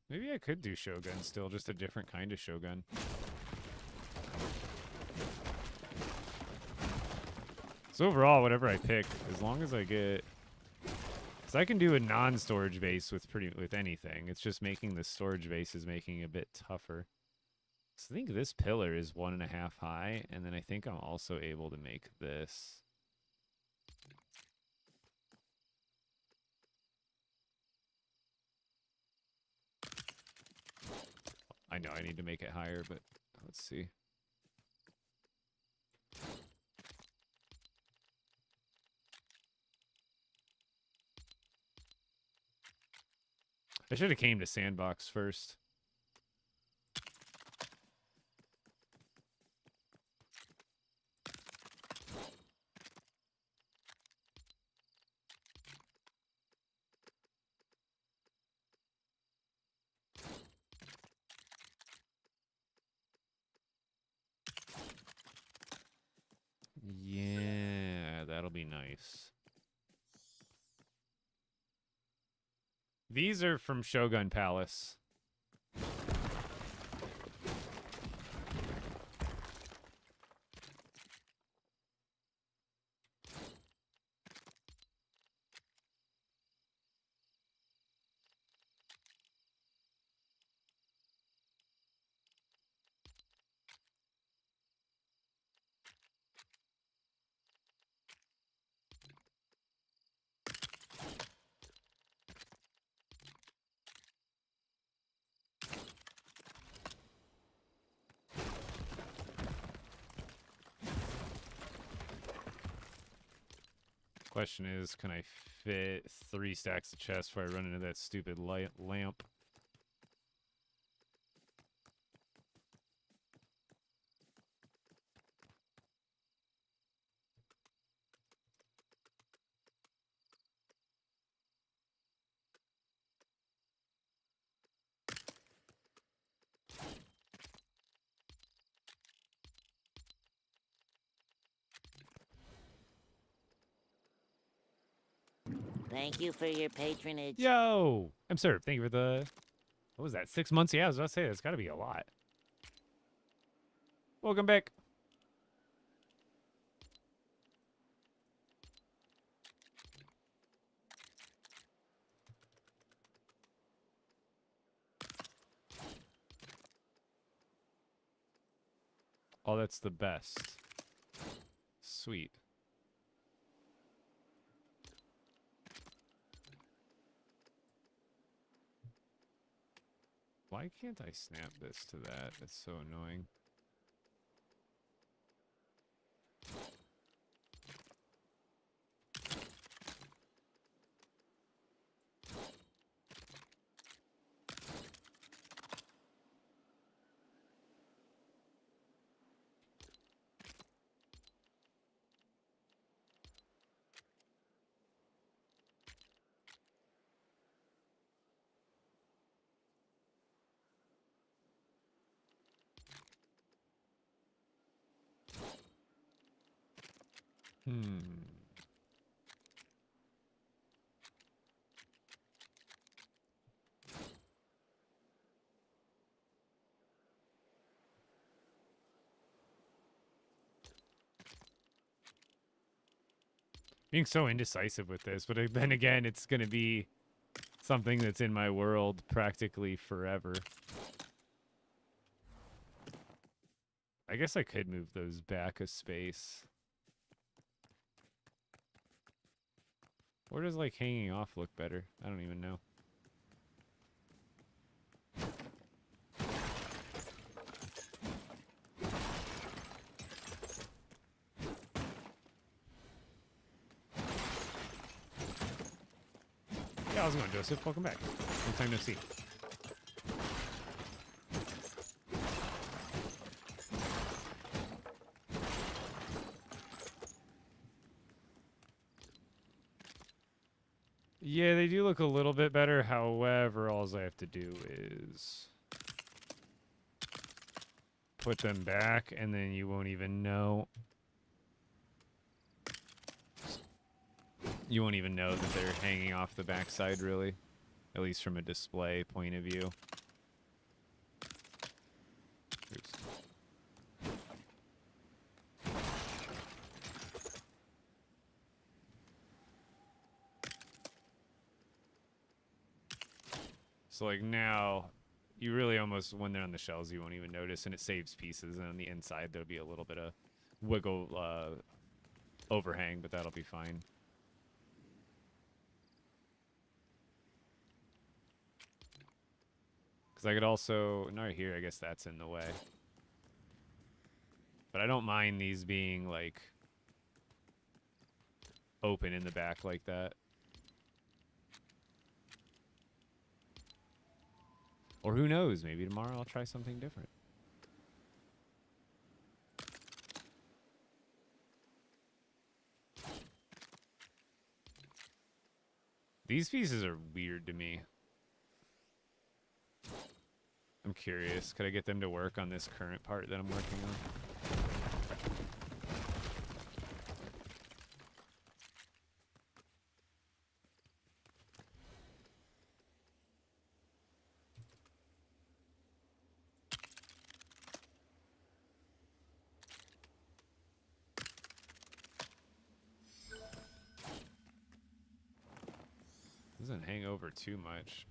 Maybe I could do Shogun still, just a different kind of Shogun. So overall, whatever I pick, as long as I get... Because I can do a non-storage base with anything. It's just making the storage base is making it a bit tougher. So I think this pillar is 1.5 high, and then I think I'm also able to make this... I know I need to make it higher, but let's see. I should have came to Sandbox first. Yeah, that'll be nice. These are from Shogun Palace. Question is, can I fit 3 stacks of chests before I run into that stupid lamp? Thank you for your patronage. Yo! I'm served. Thank you for the... What was that? 6 months? Yeah, I was about to say, that's got to be a lot. Welcome back. Oh, that's the best. Sweet. Why can't I snap this to that? That's so annoying. Being so indecisive with this, but then again, it's going to be something that's in my world practically forever. I guess I could move those back a space. Or does, like, hanging off look better? I don't even know. Yeah, how's it going, Joseph? Welcome back. Long time no see. Yeah, they do look a little bit better. However, all I have to do is put them back, and then you won't even know. You won't even know that they're hanging off the backside, really. At least from a display point of view. Oops. So, like, now, you really almost, when they're on the shells, you won't even notice, and it saves pieces, and on the inside, there'll be a little bit of wiggle overhang, but that'll be fine. Because I could also, no, here, I guess that's in the way. But I don't mind these being, like, open in the back like that. Or who knows, maybe tomorrow I'll try something different. These pieces are weird to me. I'm curious. Could I get them to work on this current part that I'm working on? Doesn't hang over too much.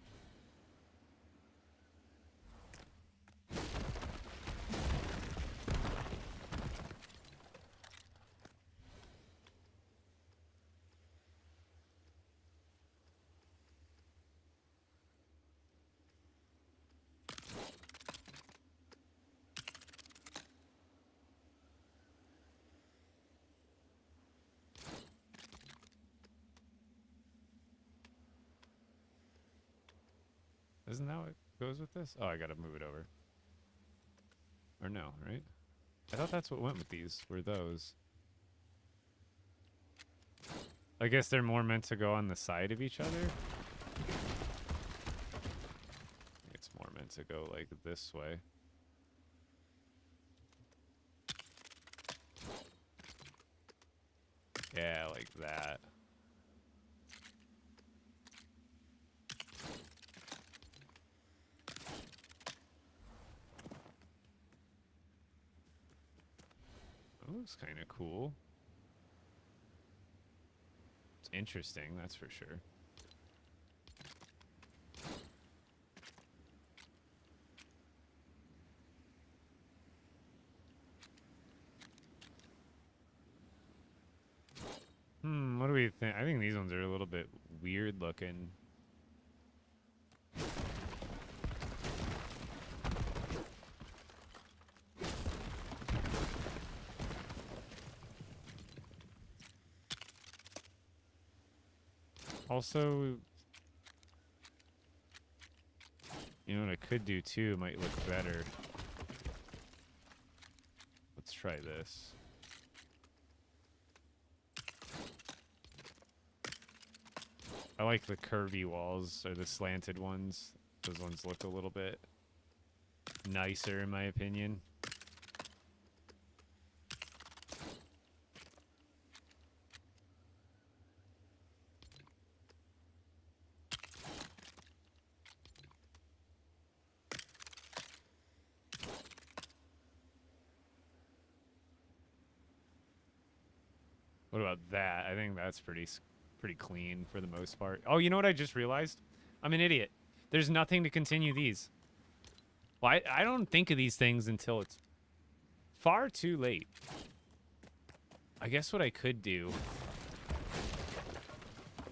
Isn't that how it goes with this? Oh, I gotta move it over. Or no, right? I thought that's what went with these, were those. I guess they're more meant to go on the side of each other. It's more meant to go like this way. Yeah, like that. That looks kind of cool. It's interesting, that's for sure. weird looking. Also, you know what I could do too might look better. Let's try this. I like the curvy walls, or the slanted ones. Those ones look a little bit nicer in my opinion. What about that? I think that's pretty clean for the most part. Oh, you know what I just realized? I'm an idiot. There's nothing to continue these. Well, I don't think of these things until it's far too late. I guess what I could do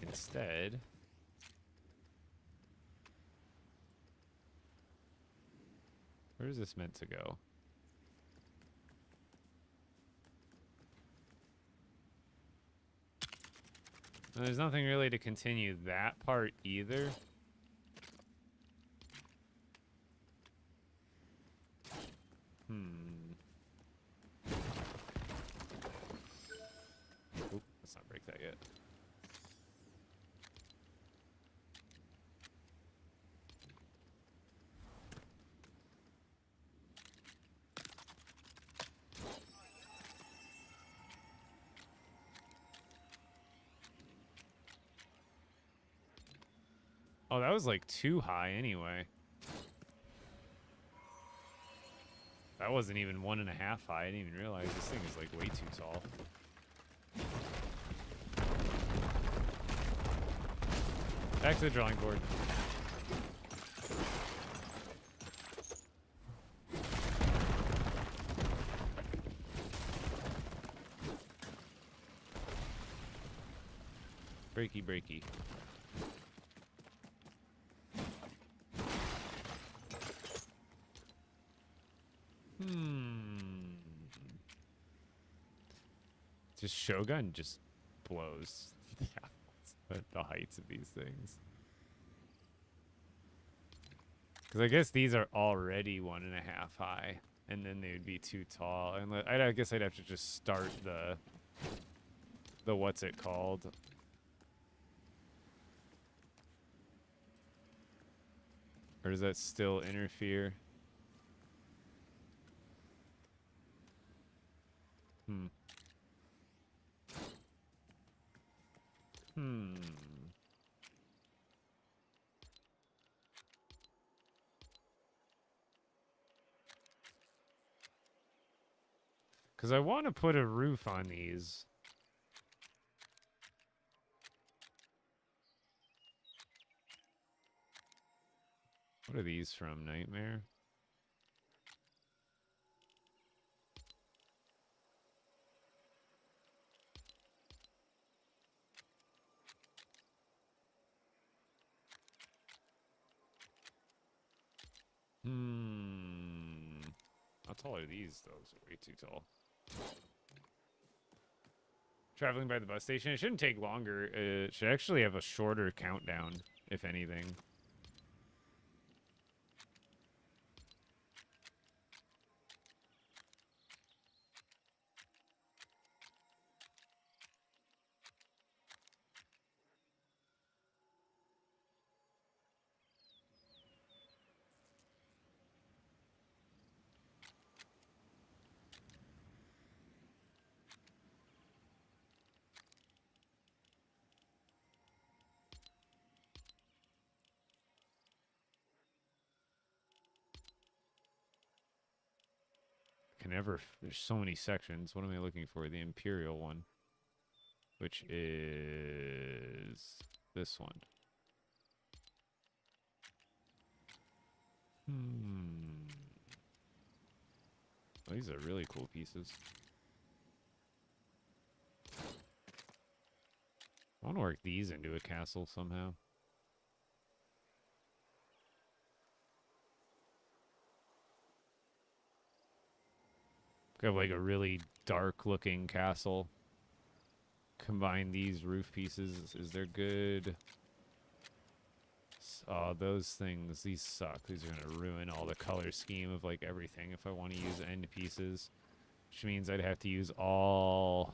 instead... Where is this meant to go? Well, there's nothing really to continue that part either. Oop, let's not break that yet. Oh, that was like too high anyway. That wasn't even 1.5 high. I didn't even realize this thing is like way too tall. Back to the drawing board. Breaky, breaky. Just Shogun just blows the heights of these things. Because I guess these are already 1.5 high, and then they would be too tall. And I guess I'd have to just start the what's it called? Or does that still interfere? Because I want to put a roof on these. What are these from? Nightmare? How tall are these? Those are way too tall. Traveling by the bus station. It shouldn't take longer. It should actually have a shorter countdown, if anything. There's so many sections. What am I looking for? The Imperial one, which is this one. Oh, these are really cool pieces. I want to work these into a castle somehow. Have like a really dark looking castle. Combine these roof pieces. Is there good? Oh, those things, these suck. These are gonna ruin all the color scheme of like everything if I want to use end pieces. Which means I'd have to use all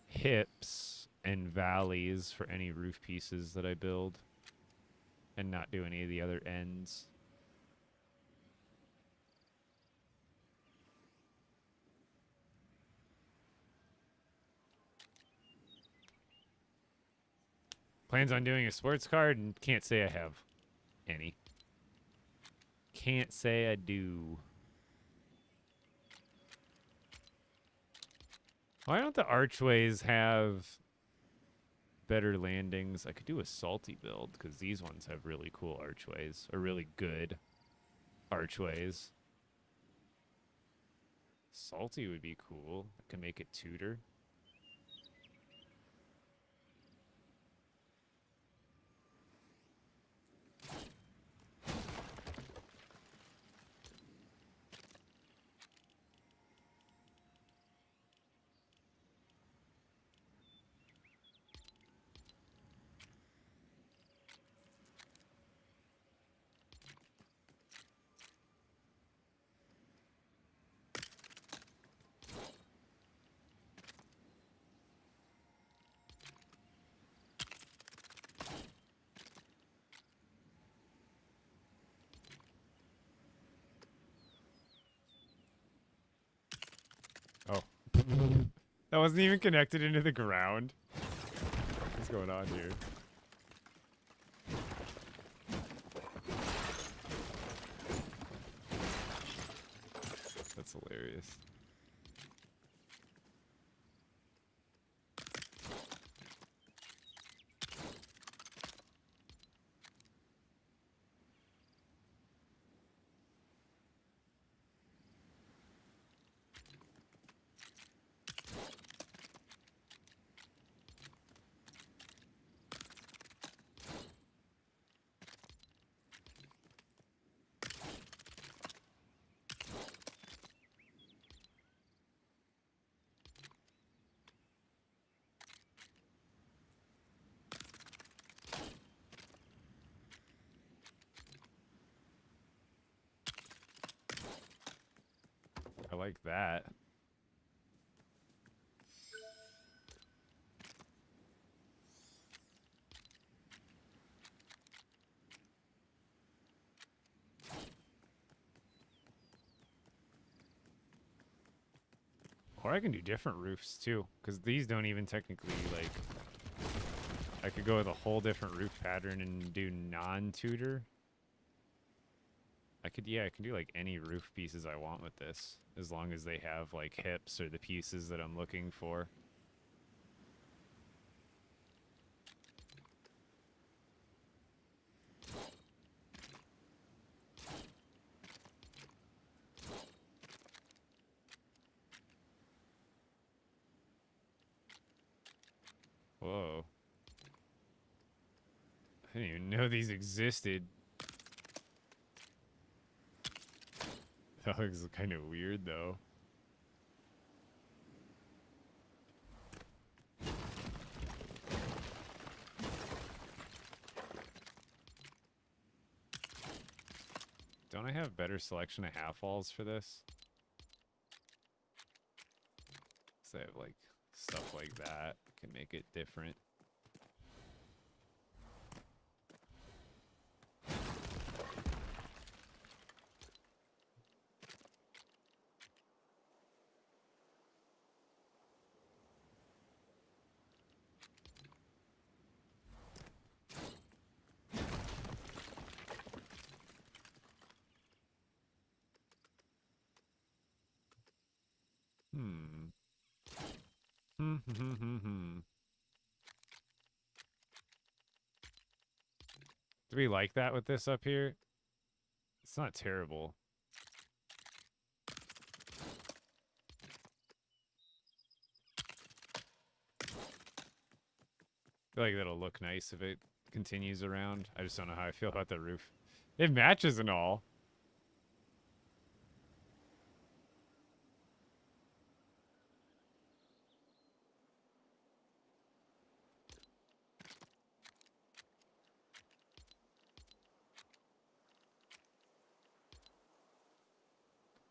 hips and valleys for any roof pieces that I build. And not do any of the other ends. Plans on doing a sports card and can't say I have any. Can't say I do. Why don't the archways have better landings? I could do a salty build because these ones have really cool archways, or really good archways. Salty would be cool. I can make it Tudor. Oh. That wasn't even connected into the ground. What's going on here? That's hilarious. I like that. Or I can do different roofs too, because these don't even technically like. I could go with a whole different roof pattern and do non-Tudor. I can do like any roof pieces I want with this, as long as they have like hips or the pieces that I'm looking for. Whoa. I didn't even know these existed. That looks kind of weird though. Don't I have better selection of half walls for this? So I have like stuff like that. Can make it different. Do we like that with this up here? It's not terrible. I feel like that'll look nice if it continues around. I just don't know how I feel about the roof. It matches and all.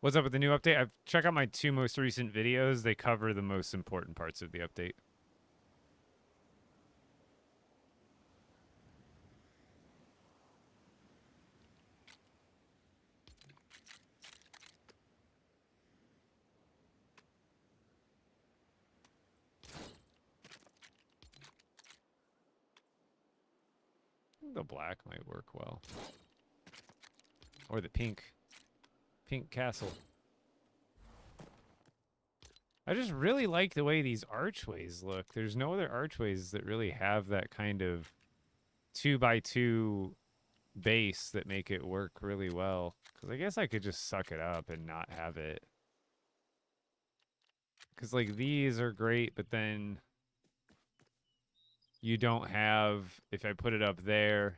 What's up with the new update? I've checked out my 2 most recent videos. They cover the most important parts of the update. The black might work well. Or the pink. Pink castle. I just really like the way these archways look. There's no other archways that really have that kind of 2x2 base that make it work really well. Because I guess I could just suck it up and not have it. Because, like, these are great, but then you don't have... If I put it up there...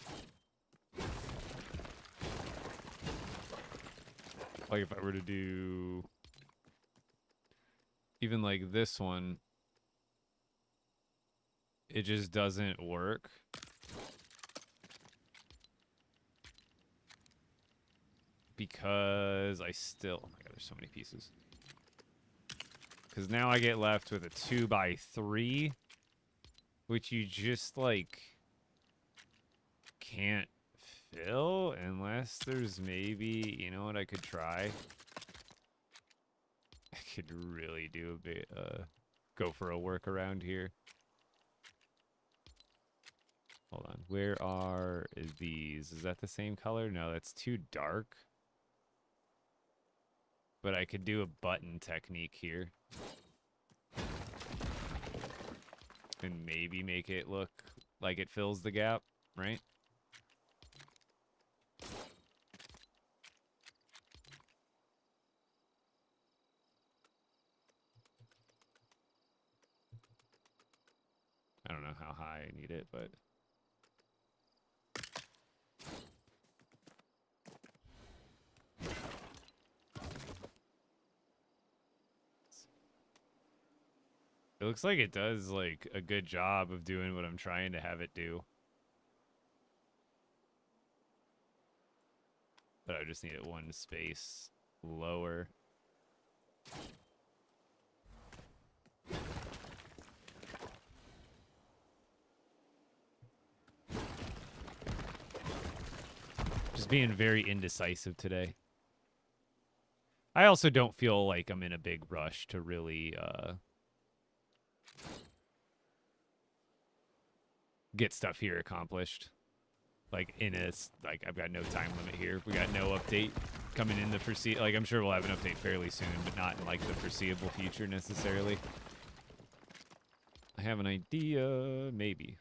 Like, if I were to do... Even, like, this one... It just doesn't work. Because I still... Oh my god, there's so many pieces. Because now I get left with a 2x3, which you just, like, can't fill unless there's maybe... You know what I could try? I could really do a bit... go for a workaround here. Hold on. Where are these? Is that the same color? No, that's too dark. But I could do a button technique here. And maybe make it look like it fills the gap, right? I don't know how high I need it, but... It looks like it does, like, a good job of doing what I'm trying to have it do. But I just need it one space lower. Just being very indecisive today. I also don't feel like I'm in a big rush to really, get stuff here accomplished. Like, I've got no time limit here. We got no update coming in the like, I'm sure we'll have an update fairly soon, but not in, like, the foreseeable future necessarily. I have an idea, maybe.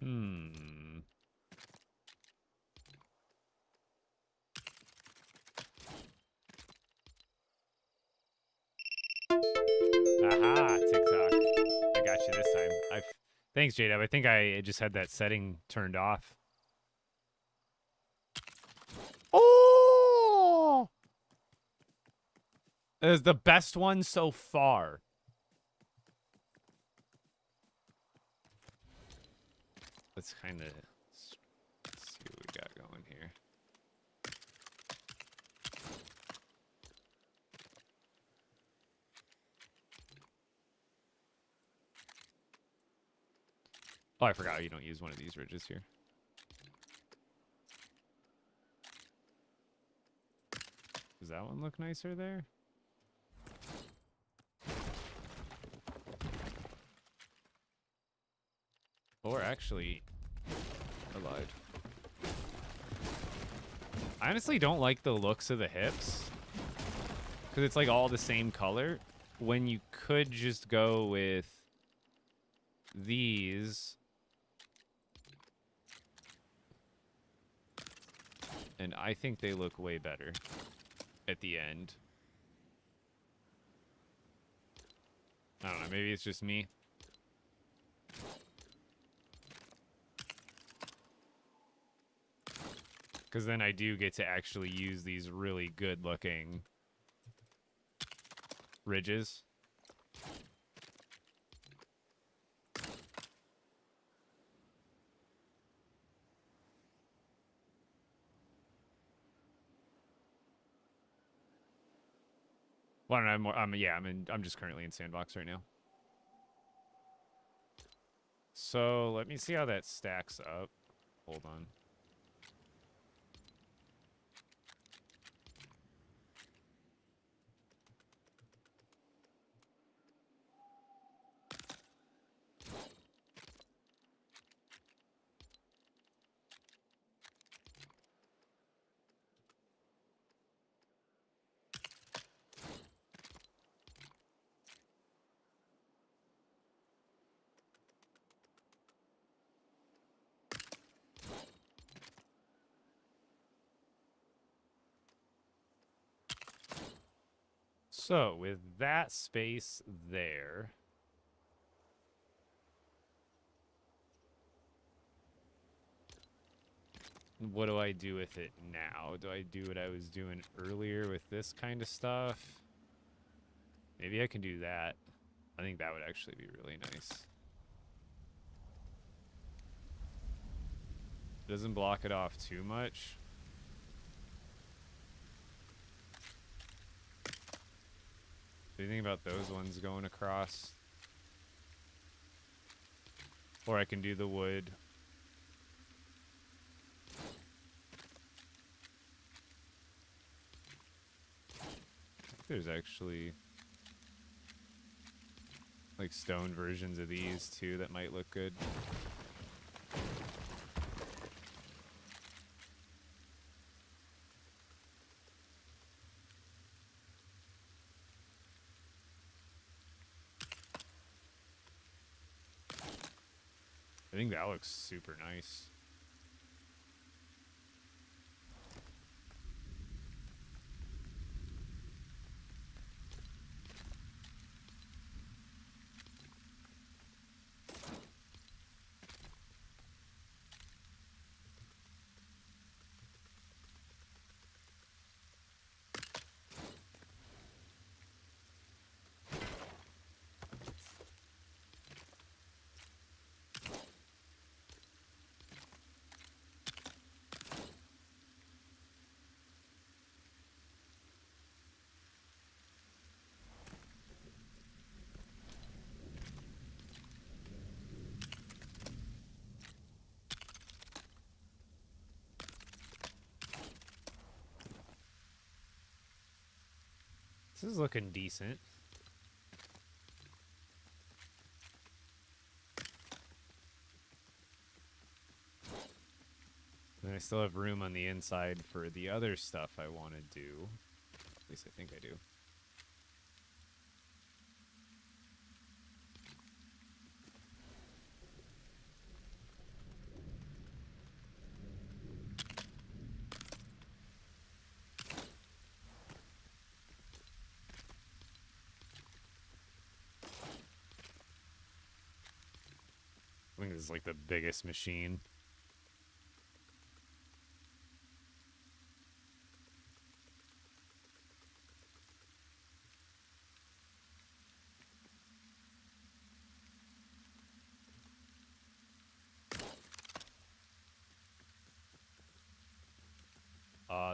Hmm. Aha, TikTok. I got you this time. Thanks, J-Dub. I think I just had that setting turned off. Oh! It was the best one so far. Let's kind of see what we got going here. Oh, I forgot you don't use one of these ridges here. Does that one look nicer there? Or actually, I lied. I honestly don't like the looks of the hips. Because it's like all the same color. When you could just go with these. And I think they look way better at the end. I don't know, maybe it's just me. Because then I do get to actually use these really good looking ridges. Well, I don't know, I'm just currently in Sandbox right now. So let me see how that stacks up. Hold on. So with that space there, what do I do with it now? Do I do what I was doing earlier with this kind of stuff? Maybe I can do that. I think that would actually be really nice. Doesn't block it off too much. Do you think about those ones going across? Or I can do the wood. There's actually like stone versions of these too that might look good. I think that looks super nice. This is looking decent. And I still have room on the inside for the other stuff I want to do. At least I think I do. I think this is like the biggest machine.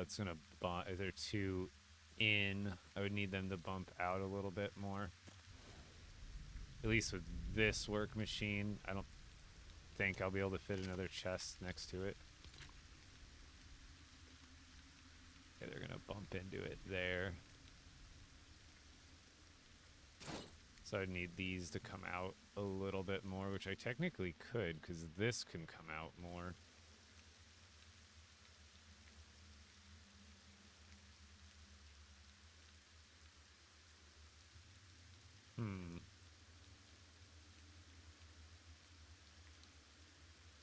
It's gonna bump. If they're too in, I would need them to bump out a little bit more. At least with this work machine, I don't think I'll be able to fit another chest next to it. Okay, they're gonna bump into it there. So I'd need these to come out a little bit more, which I technically could, because this can come out more.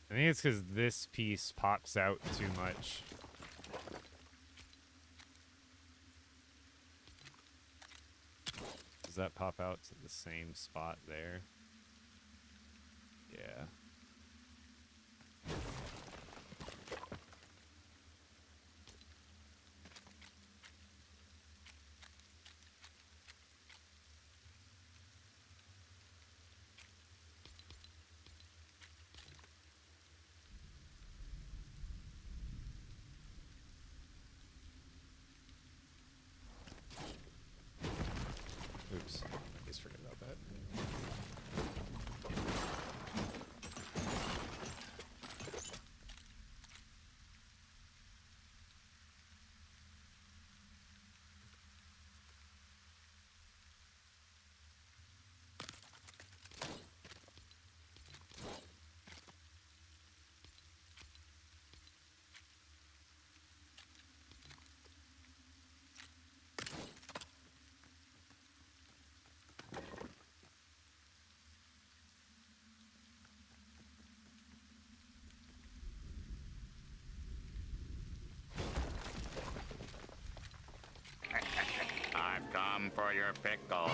I think it's because this piece pops out too much. Does that pop out to the same spot there? Yeah. Oops. I just forget about that. I've come for your pickle.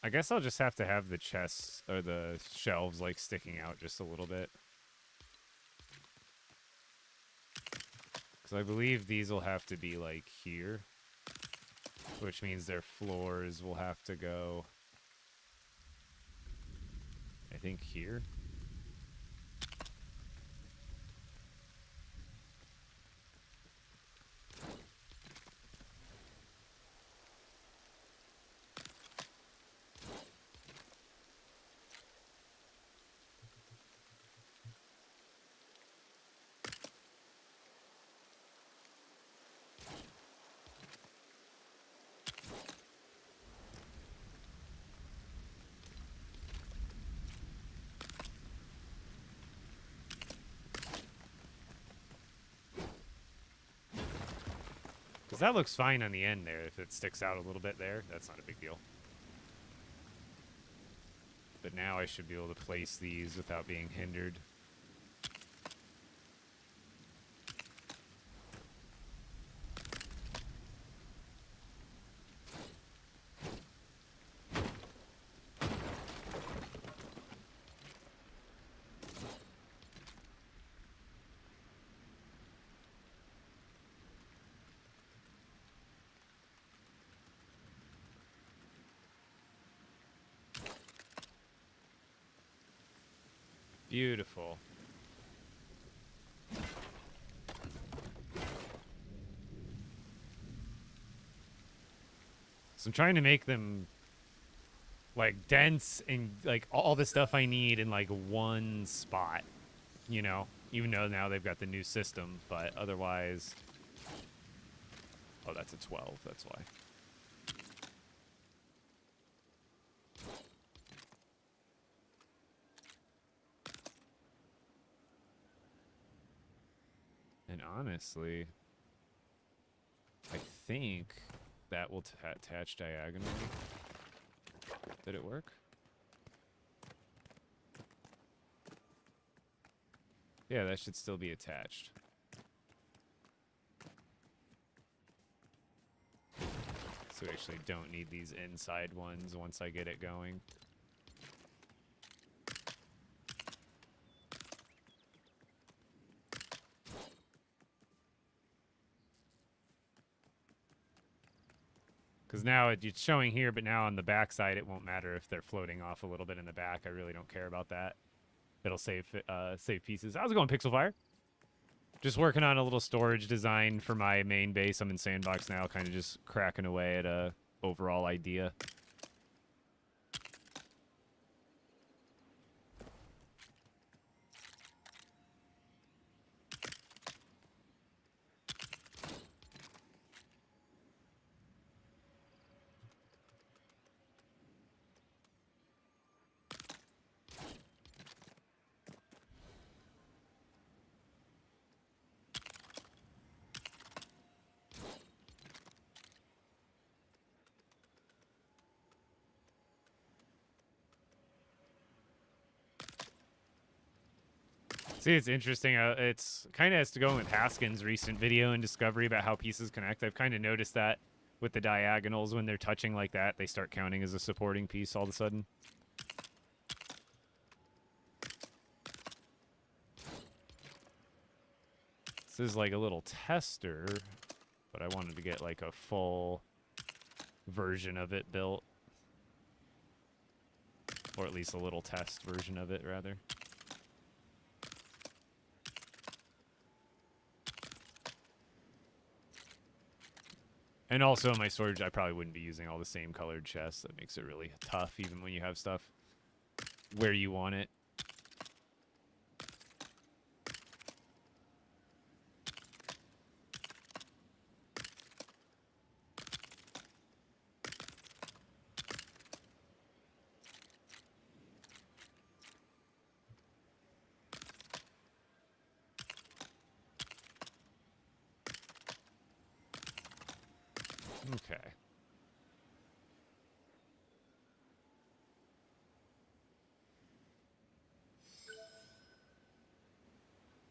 I guess I'll just have to have the chests or the shelves like sticking out just a little bit. Because I believe these will have to be like here, which means their floors will have to go, I think, here. That looks fine on the end there. If it sticks out a little bit there, that's not a big deal. But now I should be able to place these without being hindered. Beautiful. So I'm trying to make them like dense and like all the stuff I need in like one spot, you know, even though now they've got the new system, but otherwise. Oh, that's a 12. That's why. And honestly, I think that will attach diagonally. Did it work? Yeah, that should still be attached. So we actually don't need these inside ones once I get it going. Because now it's showing here, but now on the back side, it won't matter if they're floating off a little bit in the back. I really don't care about that. It'll save pieces. How's it going, Pixelfire? Just working on a little storage design for my main base. I'm in Sandbox now, kind of just cracking away at a overall idea. See, it's interesting. It's kind of has to go with Haskins' recent video and discovery about how pieces connect. I've kind of noticed that with the diagonals, when they're touching like that, they start counting as a supporting piece all of a sudden. This is like a little tester, but I wanted to get like a full version of it built. Or at least a little test version of it, rather. And also in my storage, I probably wouldn't be using all the same colored chests. That makes it really tough, even when you have stuff where you want it. Okay.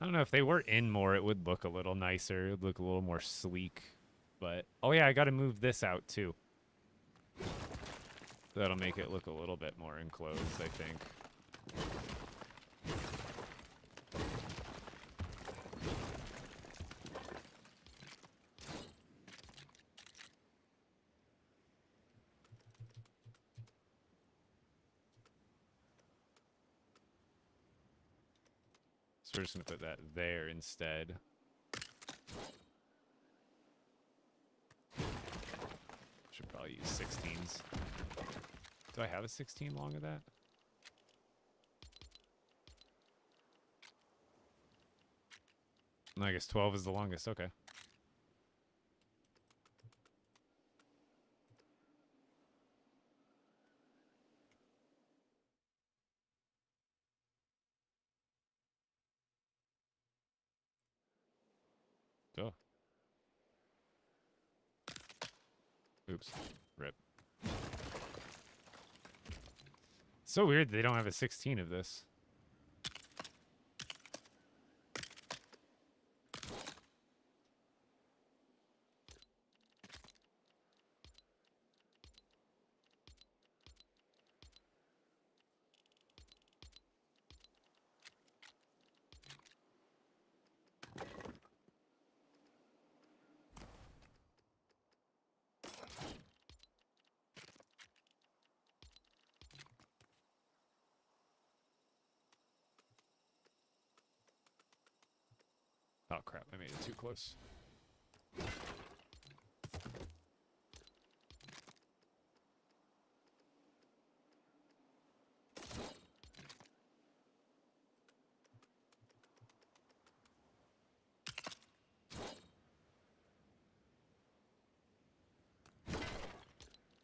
I don't know, if they were in more, it would look a little nicer. It would look a little more sleek. But, oh yeah, I gotta move this out too. That'll make it look a little bit more enclosed, I think. So we're just gonna put that there instead. Should probably use 16s. Do I have a 16 long of that? No, I guess 12 is the longest. Okay. Oh. Oops. Rip. So weird they don't have a 16 of this. Oh crap, I made it too close.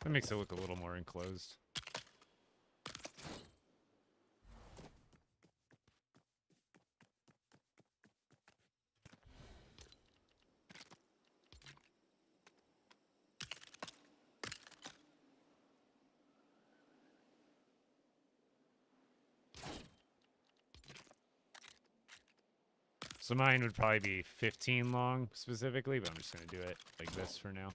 That makes it look a little more enclosed. So mine would probably be 15 long specifically, but I'm just going to do it like this for now.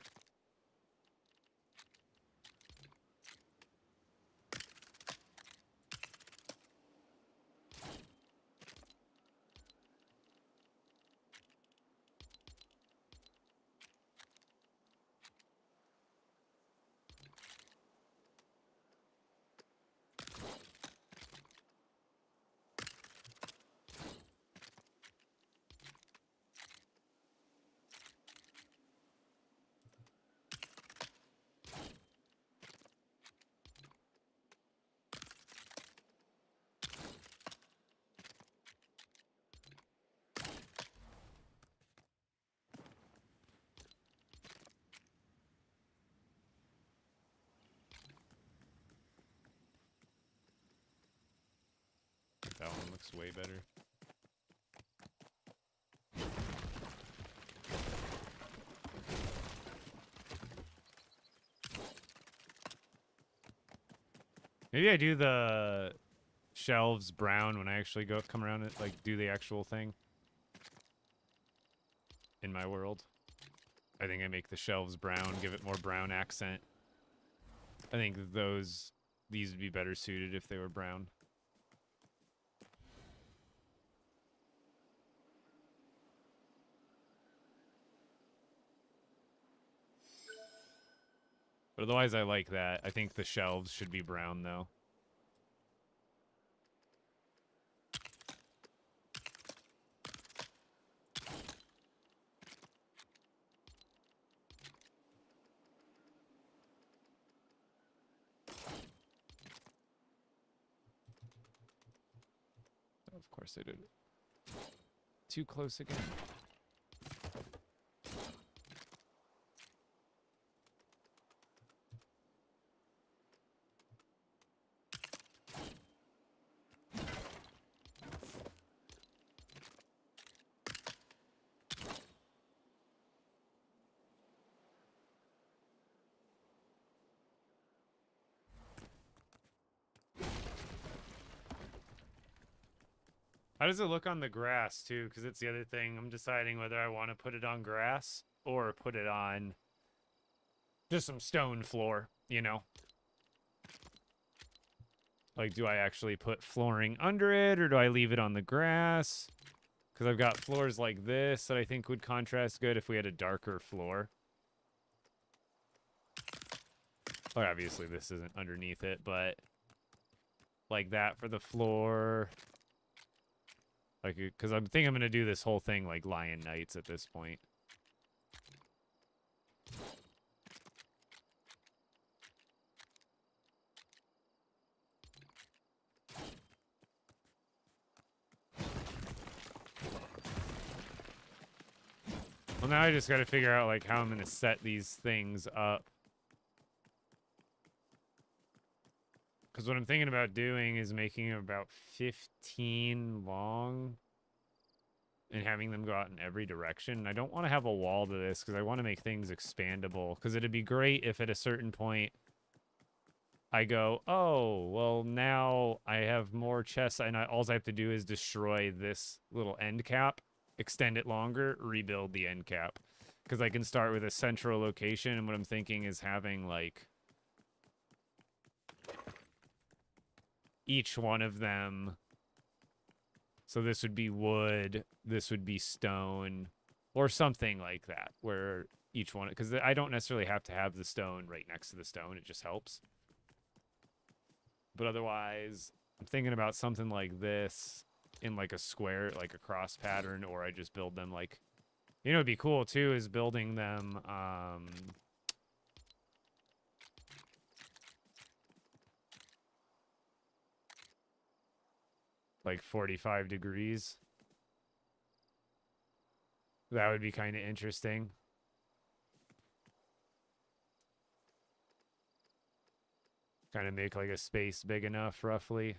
That one looks way better. Maybe I do the shelves brown when I actually come around and like do the actual thing in my world. I think I make the shelves brown, give it more brown accent. I think these would be better suited if they were brown. But otherwise, I like that. I think the shelves should be brown, though. Of course I did it. Too close again. How does it look on the grass, too? Because it's the other thing. I'm deciding whether I want to put it on grass or put it on just some stone floor, you know? Like, do I actually put flooring under it, or do I leave it on the grass? Because I've got floors like this that I think would contrast good if we had a darker floor. Or obviously this isn't underneath it, but like that for the floor. Like, because I think I'm going to do this whole thing like Lion Knights at this point. Well, now I just got to figure out like how I'm going to set these things up. Because what I'm thinking about doing is making about 15 long and having them go out in every direction. I don't want to have a wall to this because I want to make things expandable. Because it'd be great if at a certain point I go, oh, well, now I have more chests and all I have to do is destroy this little end cap, extend it longer, rebuild the end cap. Because I can start with a central location, and what I'm thinking is having, like, each one of them. So this would be wood, this would be stone, or something like that, where each one, because I don't necessarily have to have the stone right next to the stone, it just helps. But otherwise, I'm thinking about something like this in like a square, like a cross pattern, or I just build them like, you know, it'd be cool too, is building them, like 45 degrees. That would be kind of interesting. Kind of make like a space big enough, roughly.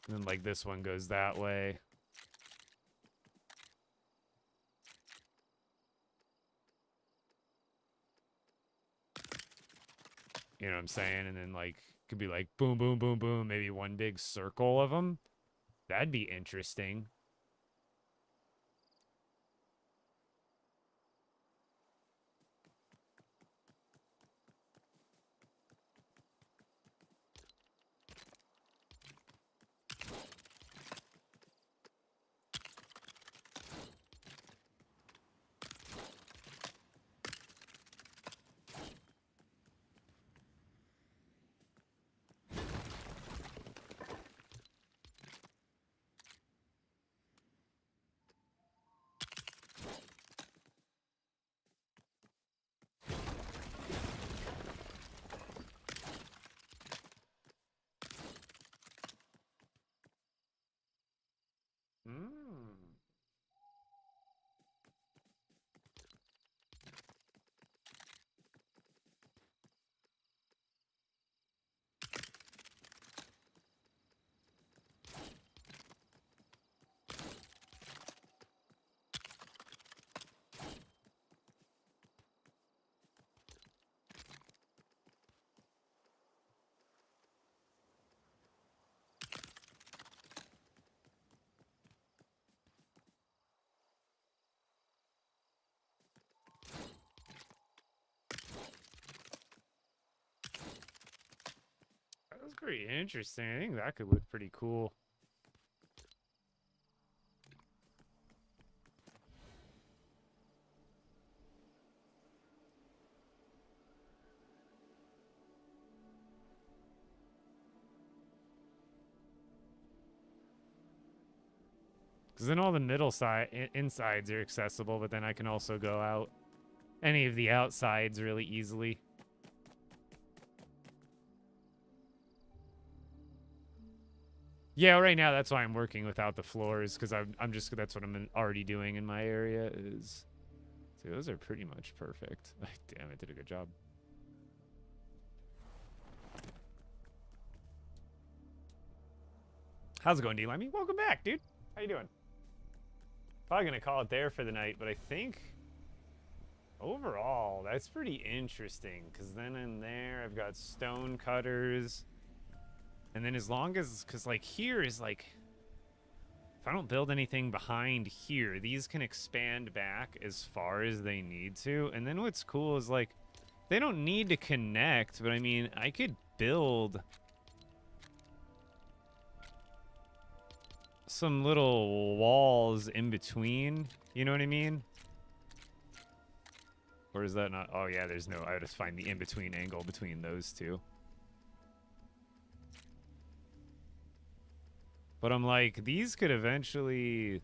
And then like this one goes that way. You know what I'm saying? And then like, could be like boom, boom, boom, boom. Maybe one big circle of them. That'd be interesting. Pretty interesting. I think that could look pretty cool. Because then all the middle side insides are accessible, but then I can also go out any of the outsides really easily. Yeah, right now that's why I'm working without the floors, because I'm just that's what I'm already doing in my area is. See, those are pretty much perfect. Damn, I did a good job. How's it going, D-Limey? Welcome back, dude. How you doing? Probably gonna call it there for the night, but I think overall that's pretty interesting, because then in there I've got stone cutters, and then as long as, because like here is like, if I don't build anything behind here, these can expand back as far as they need to. And then what's cool is like, they don't need to connect, but I mean, I could build some little walls in between, you know what I mean? Or is that not? Oh yeah, there's no, I would just find the in-between angle between those two. But I'm like, these could eventually,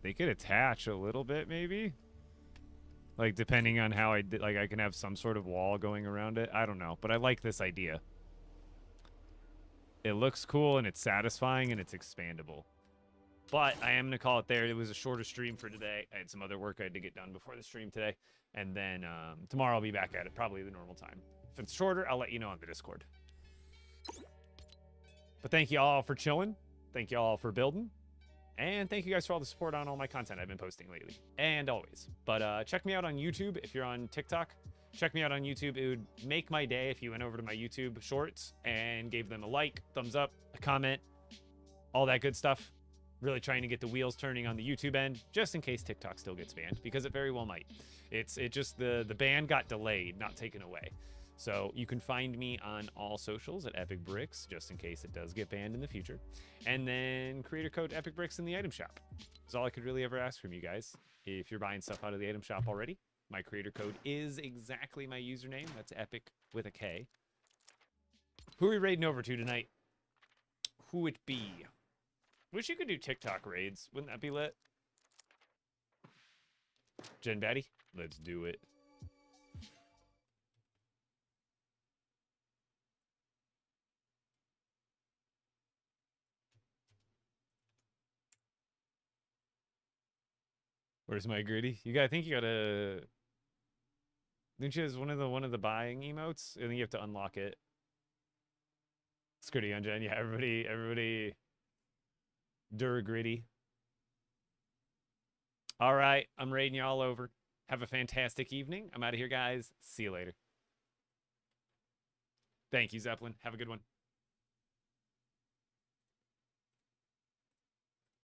they could attach a little bit maybe? Like depending on how I did, like I can have some sort of wall going around it. I don't know, but I like this idea. It looks cool and it's satisfying and it's expandable. But I am going to call it there. It was a shorter stream for today. I had some other work I had to get done before the stream today. And then tomorrow I'll be back at it, probably the normal time. If it's shorter, I'll let you know on the Discord. But thank you all for chilling. Thank you all for building. And thank you guys for all the support on all my content I've been posting lately. And always. But check me out on YouTube if you're on TikTok. Check me out on YouTube. It would make my day if you went over to my YouTube shorts and gave them a like, thumbs up, a comment, all that good stuff. Really trying to get the wheels turning on the YouTube end, just in case TikTok still gets banned, because it very well might. It just, the ban got delayed, not taken away. So you can find me on all socials at Epic Bricks, just in case it does get banned in the future. And then creator code Epic Bricks in the item shop. That's all I could really ever ask from you guys. If you're buying stuff out of the item shop already, my creator code is exactly my username. That's Epic with a K. Who are we raiding over to tonight? Who it be? Wish you could do TikTok raids. Wouldn't that be lit? Jen Batty? Let's do it. Where's my gritty? I think you gotta. Didn't you have one of the buying emotes? I think you have to unlock it. It's gritty on Jen. Yeah, everybody. Gritty. All right, I'm raiding you all over. Have a fantastic evening. I'm out of here, guys. See you later. Thank you, Zeppelin. Have a good one.